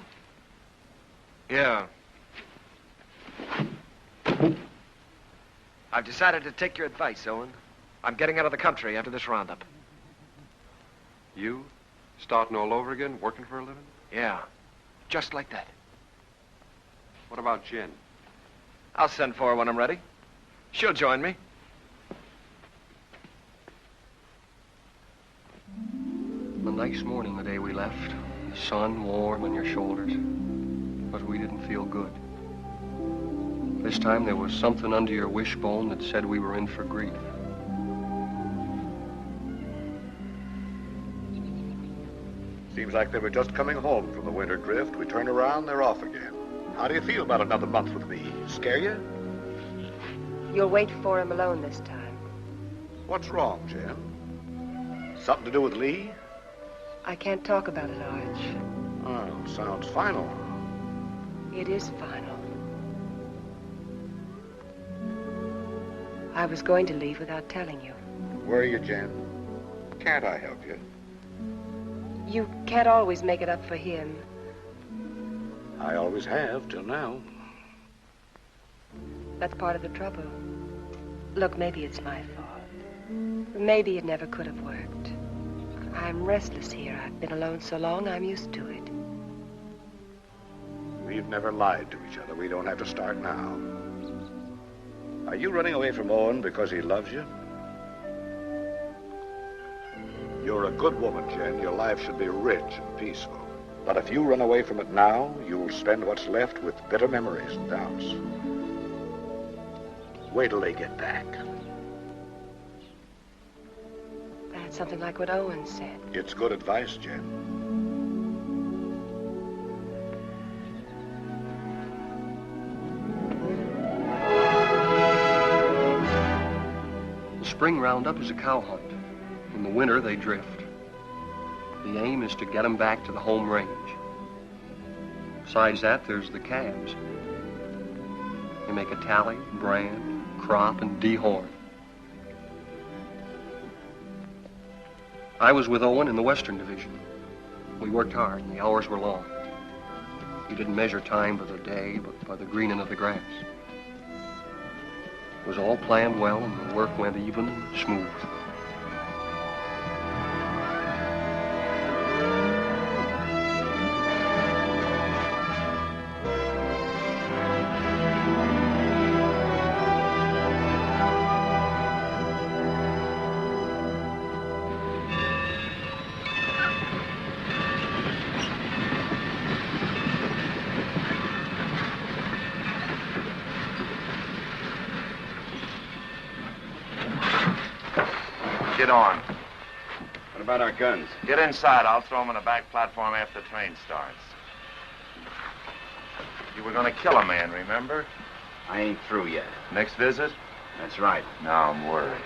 Yeah. I've decided to take your advice, Owen. I'm getting out of the country after this roundup. You? Starting all over again, working for a living? Yeah. Just like that. What about Jen? I'll send for her when I'm ready. She'll join me. A nice morning the day we left. The sun warm on your shoulders. But we didn't feel good. This time there was something under your wishbone that said we were in for grief. Seems like they were just coming home from the winter drift. We turn around, they're off again. How do you feel about another month with me? Scare you? You'll wait for him alone this time. What's wrong, Jen? Something to do with Lee? I can't talk about it, Arch. Oh, sounds final. It is final. I was going to leave without telling you. Where are you, Jen? Can't I help you? You can't always make it up for him. I always have, till now. That's part of the trouble. Look, maybe it's my fault. Maybe it never could have worked. I'm restless here. I've been alone so long, I'm used to it. We've never lied to each other. We don't have to start now. Are you running away from Owen because he loves you? You're a good woman, Jen. Your life should be rich and peaceful. But if you run away from it now, you'll spend what's left with bitter memories and doubts. Wait till they get back. That's something like what Owen said. It's good advice, Jen. The spring roundup is a cow hunt. In the winter, they drift. The aim is to get them back to the home range. Besides that, there's the calves. They make a tally, brand, crop, and dehorn. I was with Owen in the Western Division. We worked hard, and the hours were long. We didn't measure time by the day, but by the greening of the grass. It was all planned well, and the work went even and smooth. Get on. What about our guns? Get inside. I'll throw them on the back platform after the train starts. You were going to kill a man, remember? I ain't through yet. Next visit? That's right. Now I'm worried.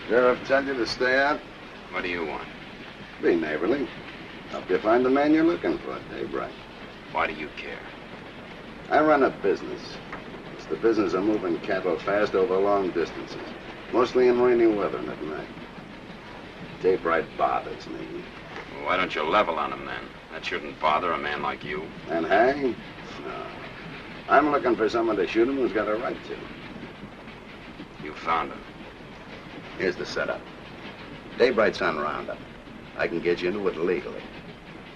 Sheriff tell you to stay out? What do you want? Be neighborly. Help you find the man you're looking for, Daybright. Why do you care? I run a business. It's the business of moving cattle fast over long distances, mostly in rainy weather and at night. Daybright bothers me. Well, why don't you level on him, then? That shouldn't bother a man like you. And hang? No. I'm looking for someone to shoot him who's got a right to. You found him. Here's the setup. Daybright's on roundup. I can get you into it legally.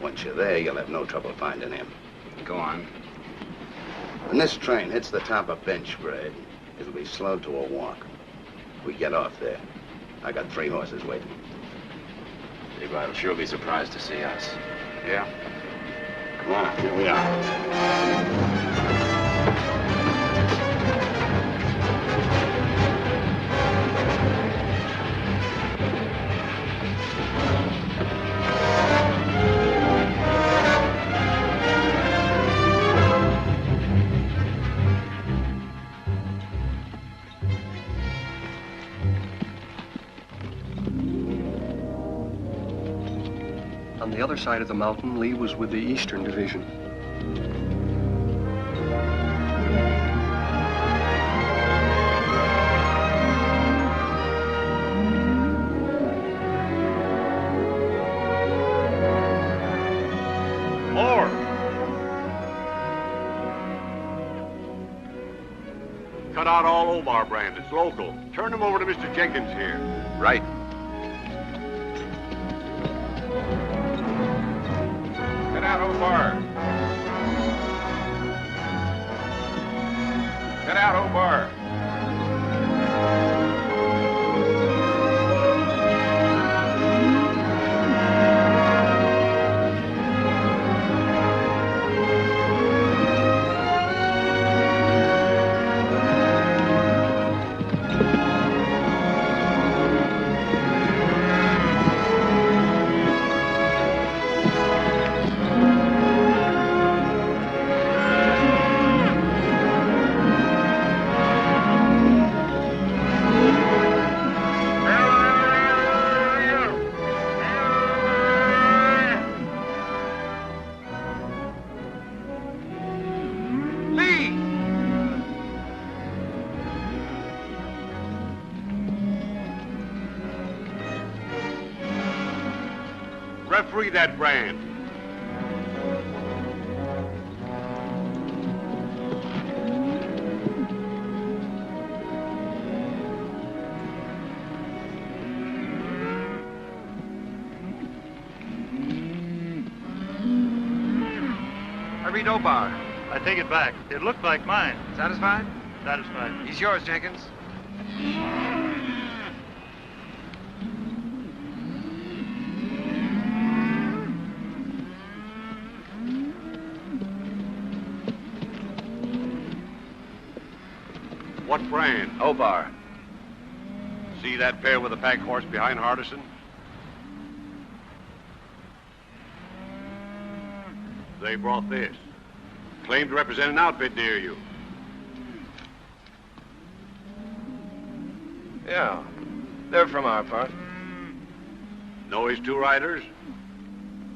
Once you're there, you'll have no trouble finding him. Go on. When this train hits the top of bench grade, it'll be slowed to a walk. We get off there. I got 3 horses waiting. Daybright will sure be surprised to see us. Yeah? Come on, here we are. On the other side of the mountain, Lee was with the Eastern Division. More! Cut out all Omar brand. It's local. Turn them over to Mr. Jenkins here. Right. Get out, Omar. Get out, Omar. Referee that brand. I read Obar. I take it back. It looked like mine. Satisfied? Satisfied. He's yours, Jenkins. What brand? Obar. See that pair with the pack horse behind Hardison? They brought this. Claimed to represent an outfit near you. Yeah. They're from our part. Know his two riders?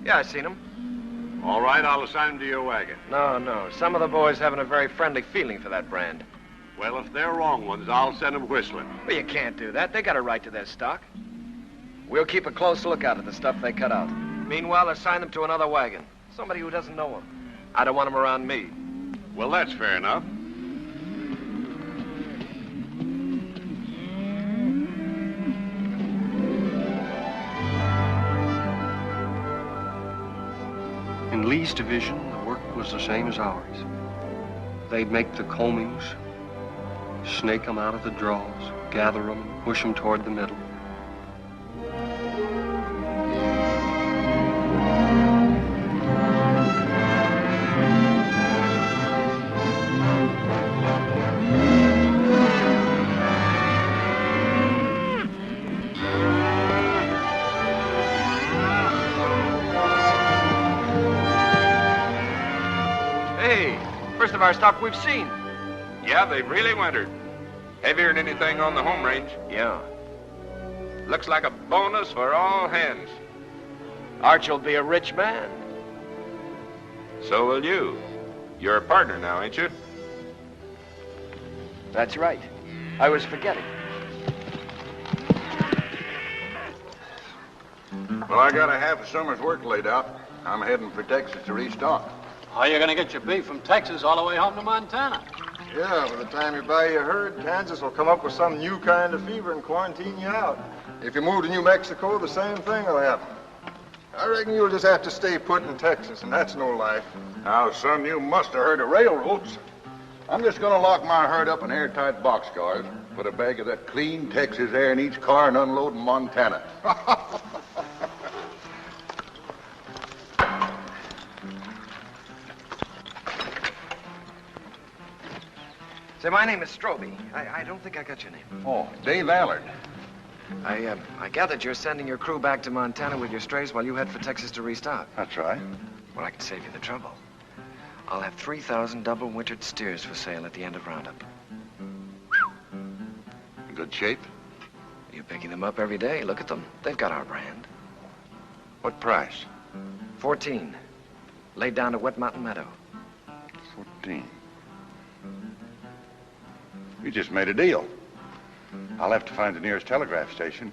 Yeah, I seen them. All right, I'll assign them to your wagon. No. Some of the boys haven't a very friendly feeling for that brand. Well, if they're wrong ones, I'll send them whistling. Well, you can't do that. They got a right to their stock. We'll keep a close lookout at the stuff they cut out. Meanwhile, assign them to another wagon. Somebody who doesn't know them. I don't want them around me. Well, that's fair enough. In Lee's division, the work was the same as ours. They'd make the combings, snake them out of the draws, gather them, and push them toward the middle. First of our stock we've seen. Yeah, they've really wintered. Heavier than anything on the home range. Yeah. Looks like a bonus for all hands. Arch will be a rich man. So will you. You're a partner now, ain't you? That's right. I was forgetting. Well, I got a half a summer's work laid out. I'm heading for Texas to restock. How are you going to get your beef from Texas all the way home to Montana? Yeah, by the time you buy your herd, Kansas will come up with some new kind of fever and quarantine you out. If you move to New Mexico, the same thing will happen. I reckon you'll just have to stay put in Texas, and that's no life. Now, son, you must have heard of railroads. I'm just going to lock my herd up in airtight boxcars, put a bag of that clean Texas air in each car, and unload in Montana. Say, my name is Strobie. I don't think I got your name. Oh, Dave Allard. I gathered you're sending your crew back to Montana with your strays while you head for Texas to restock. That's right. Well, I can save you the trouble. I'll have 3,000 double-wintered steers for sale at the end of Roundup. In good shape? You're picking them up every day. Look at them. They've got our brand. What price? 14. Laid down to Wet Mountain Meadow. 14. We just made a deal. I'll have to find the nearest telegraph station,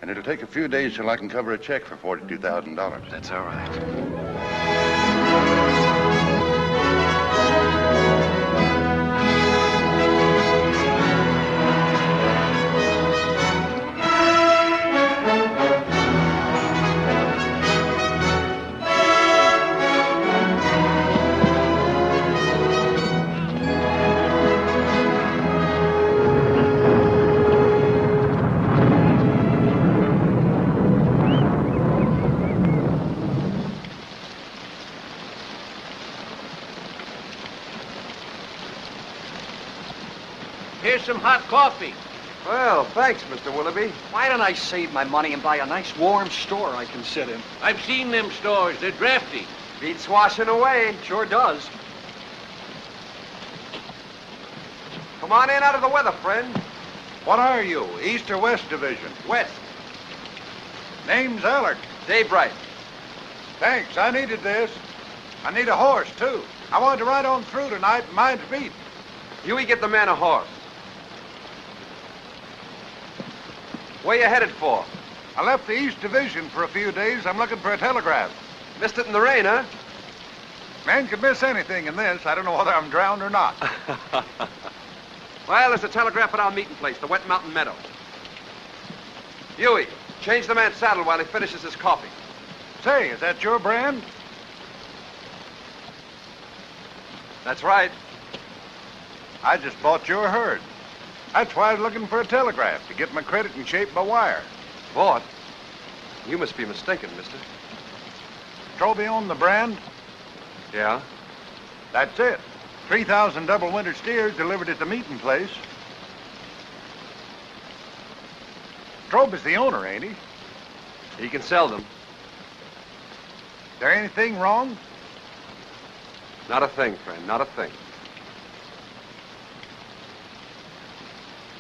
and it'll take a few days till I can cover a check for $42,000. That's all right. Here's some hot coffee. Well, thanks, Mr. Willoughby. Why don't I save my money and buy a nice warm store I can sit in? I've seen them stores. They're drafty. Beats washing away. Sure does. Come on in out of the weather, friend. What are you, East or West Division? West. Name's Allard. Daybright. Thanks, I needed this. I need a horse, too. I wanted to ride on through tonight, and mine's beat. Huey, get the man a horse. Where you headed for? I left the East Division for a few days. I'm looking for a telegraph. Missed it in the rain, huh? Man could miss anything in this. I don't know whether I'm drowned or not. Well, there's a telegraph at our meeting place, the Wet Mountain Meadow. Huey, change the man's saddle while he finishes his coffee. Say, is that your brand? That's right. I just bought your herd. That's why I was looking for a telegraph, to get my credit in shape by wire. Bought? You must be mistaken, mister. Strobie owned the brand? Yeah? That's it. 3,000 double winter steers delivered at the meeting place. Strobie's the owner, ain't he? He can sell them. Is there anything wrong? Not a thing, friend, not a thing.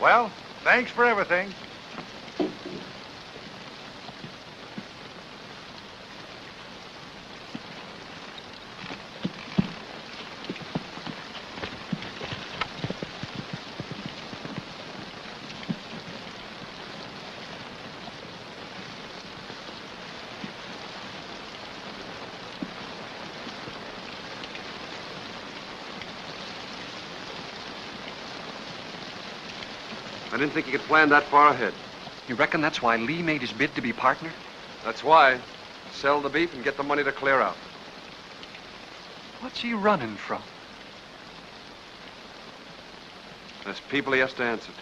Well, thanks for everything. I didn't think he could plan that far ahead. You reckon that's why Lee made his bid to be partner? That's why. Sell the beef and get the money to clear out. What's he running from? There's people he has to answer to.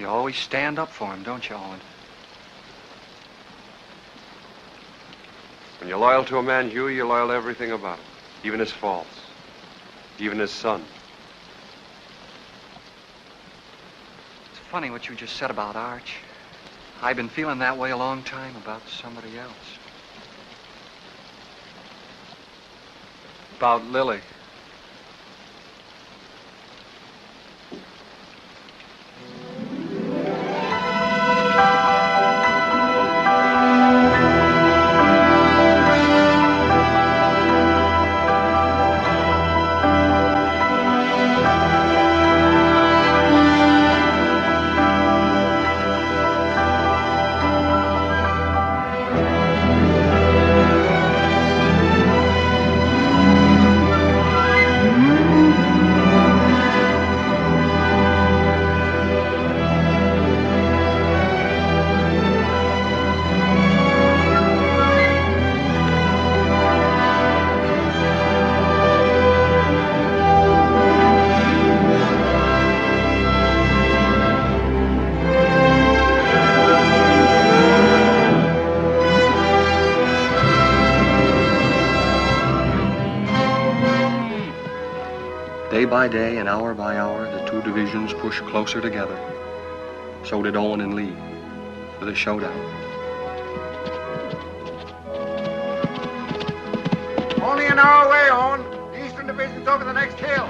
You always stand up for him, don't you, Owen? When you're loyal to a man, Huey, you're loyal to everything about him. Even his faults. Even his son. It's funny what you just said about Arch. I've been feeling that way a long time about somebody else. About Lily. Day by day and hour by hour, the two divisions pushed closer together. So did Owen and Lee for the showdown. Only an hour away, Owen. The Eastern Division's over the next hill.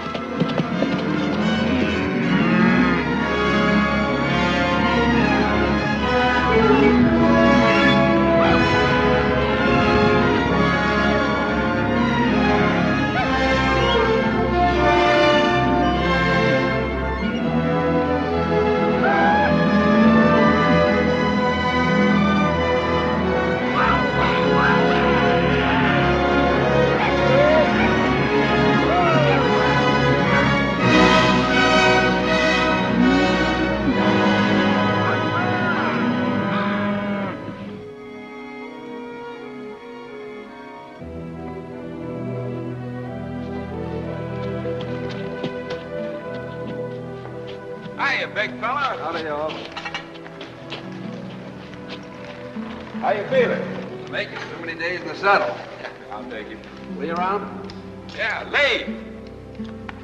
Hiya, big fella. Howdy, y'all. How you feeling? Making so many days in the saddle. I'll take it. Lee around? Yeah, Lee.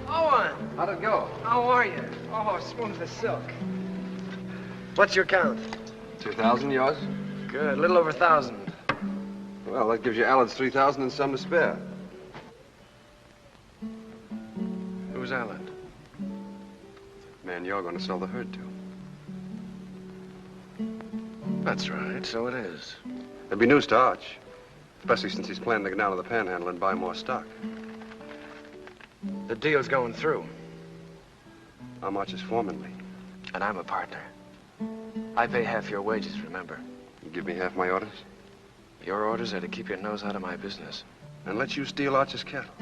Owen, How'd it go? how are you? Oh, smooth as silk. What's your count? 2,000, yours? Good, a little over 1,000. Well, that gives you Allen's 3,000 and some to spare. Who's Allen? Man, you're going to sell the herd to. That's right, so it is. There'll be news to Arch, especially since he's planning to get down to the Panhandle and buy more stock. The deal's going through. I'm Arch's foreman, Lee. And I'm a partner. I pay half your wages, remember? You give me half my orders? Your orders are to keep your nose out of my business. And let you steal Arch's cattle.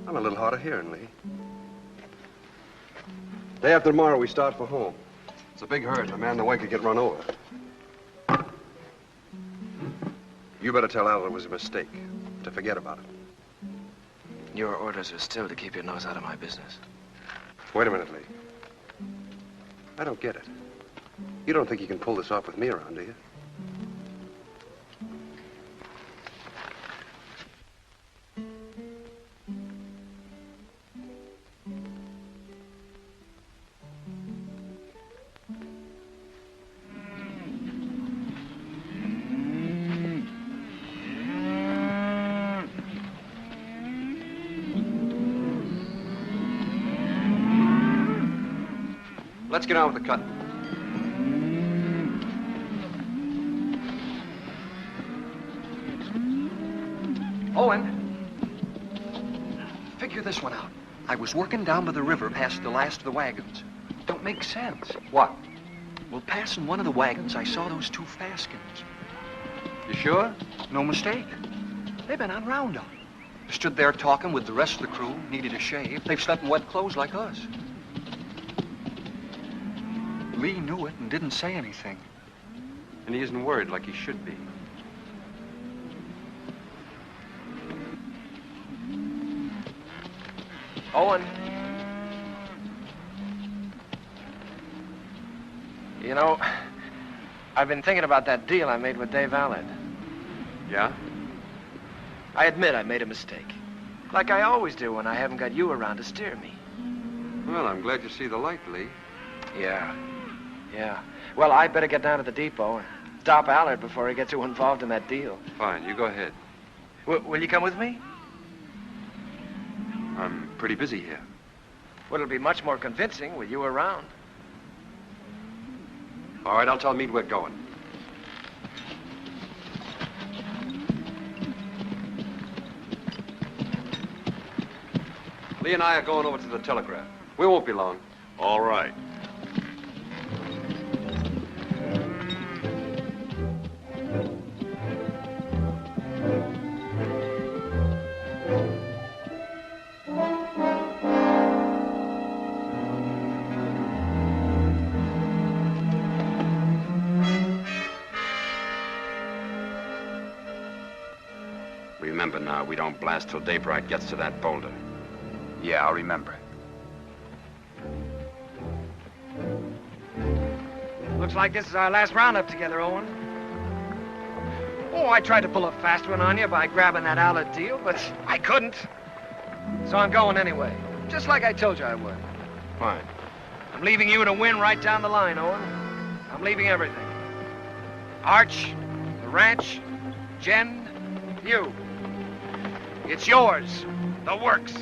I'm a little hard of hearing, Lee. Day after tomorrow, we start for home. It's a big herd, and a man in the way could get run over. You better tell Al it was a mistake, to forget about it. Your orders are still to keep your nose out of my business. Wait a minute, Lee. I don't get it. You don't think you can pull this off with me around, do you? Let's get on with the cutting. Owen, figure this one out. I was working down by the river past the last of the wagons. Don't make sense. What? Well, passing one of the wagons, I saw those 2 Faskens. You sure? No mistake. They've been on roundup. Stood there talking with the rest of the crew, needed a shave. They've slept in wet clothes like us. Lee knew it and didn't say anything. And he isn't worried like he should be. Owen. You know, I've been thinking about that deal I made with Dave Allard. Yeah? I admit I made a mistake. Like I always do when I haven't got you around to steer me. Well, I'm glad you see the light, Lee. Yeah. Well, I better get down to the depot and stop Allard before he gets too involved in that deal. Fine, you go ahead. Will you come with me? I'm pretty busy here. Well, it'll be much more convincing with you around. All right, I'll tell Meade we're going. Lee and I are going over to the telegraph. We won't be long. All right. Remember now, we don't blast till Daybright gets to that boulder. Yeah, I'll remember. Looks like this is our last roundup together, Owen. Oh, I tried to pull a fast one on you by grabbing that Allard deal, but I couldn't. So I'm going anyway, just like I told you I would. Fine. I'm leaving you to win right down the line, Owen. I'm leaving everything. Arch, the ranch, Jen, you. It's yours. The works.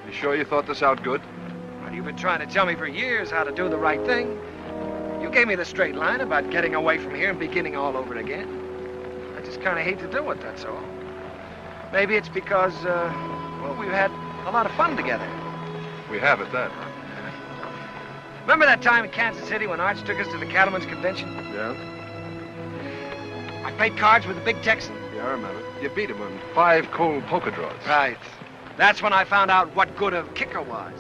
You sure you thought this out good? Well, you've been trying to tell me for years how to do the right thing. You gave me the straight line about getting away from here and beginning all over again. I just kind of hate to do it, that's all. Maybe it's because, well, we've had a lot of fun together. We have at that. Remember that time in Kansas City when Arch took us to the cattleman's convention? Yeah? I played cards with the big Texan. Yeah, I remember. You beat him on 5 cold poker draws. Right. That's when I found out what good a kicker was.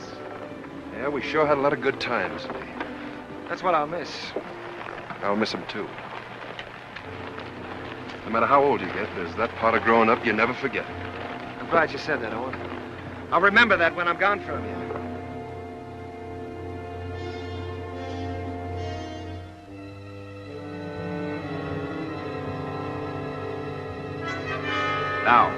Yeah, we sure had a lot of good times, Lee. That's what I'll miss. I'll miss him, too. No matter how old you get, there's that part of growing up you never forget. I'm glad you said that, Owen. I'll remember that when I'm gone from you. Now.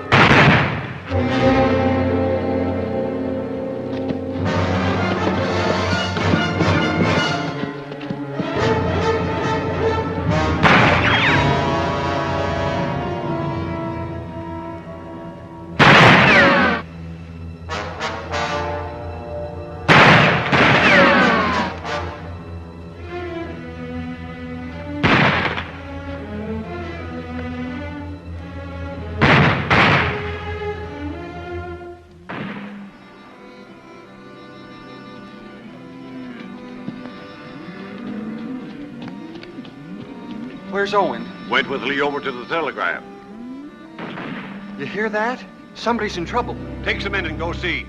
Where's Owen? Went with Lee over to the telegraph. You hear that? Somebody's in trouble. Take some in and go see.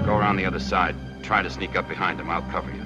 Go around the other side. Try to sneak up behind him. I'll cover you.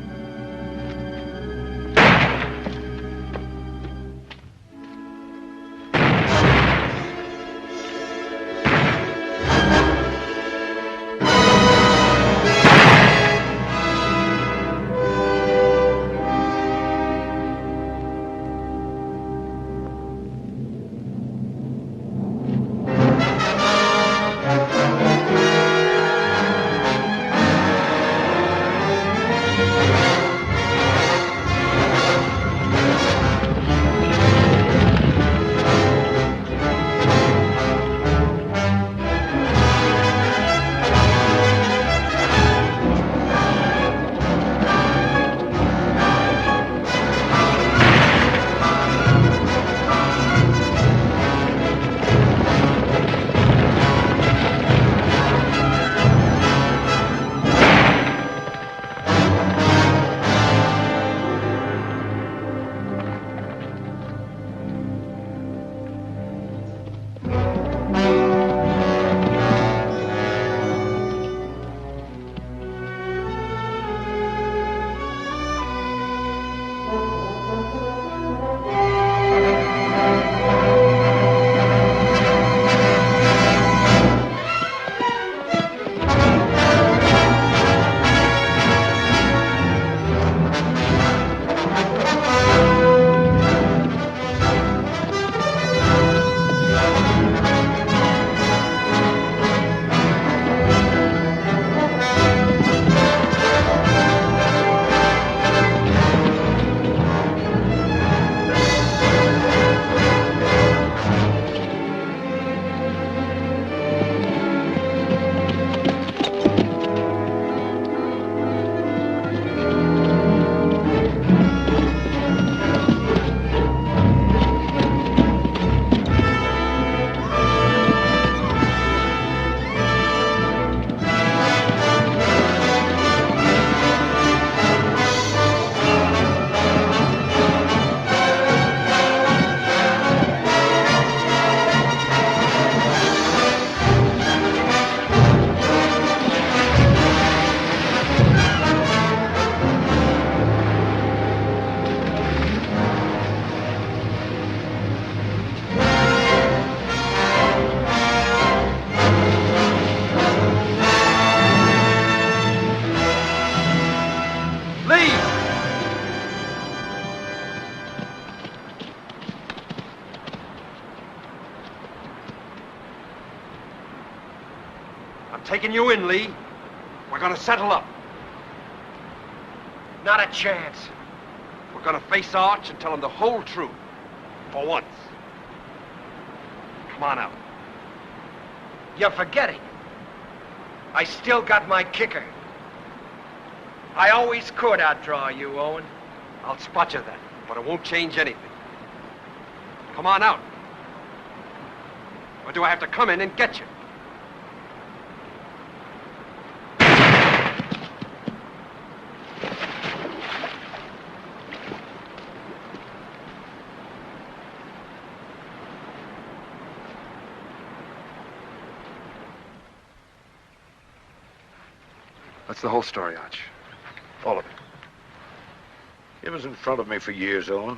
Taking you in, Lee. We're gonna settle up. Not a chance. We're gonna face Arch and tell him the whole truth. For once. Come on out. You're forgetting. I still got my kicker. I always could outdraw you, Owen. I'll spot you then, but it won't change anything. Come on out. Or do I have to come in and get you? That's the whole story, Arch. All of it. It was in front of me for years, Owen.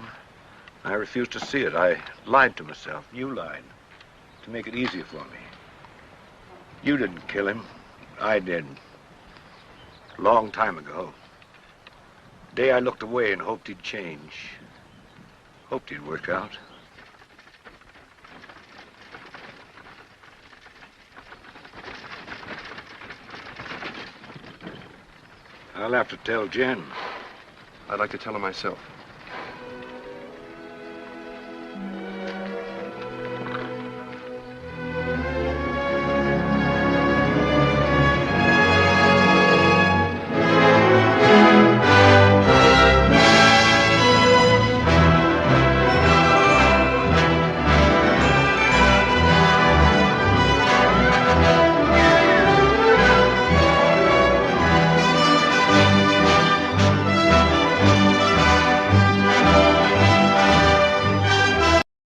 I refused to see it. I lied to myself. You lied. To make it easier for me. You didn't kill him. I did. A long time ago. The day I looked away and hoped he'd change. Hoped he'd work out. I'll have to tell Jen. I'd like to tell her myself.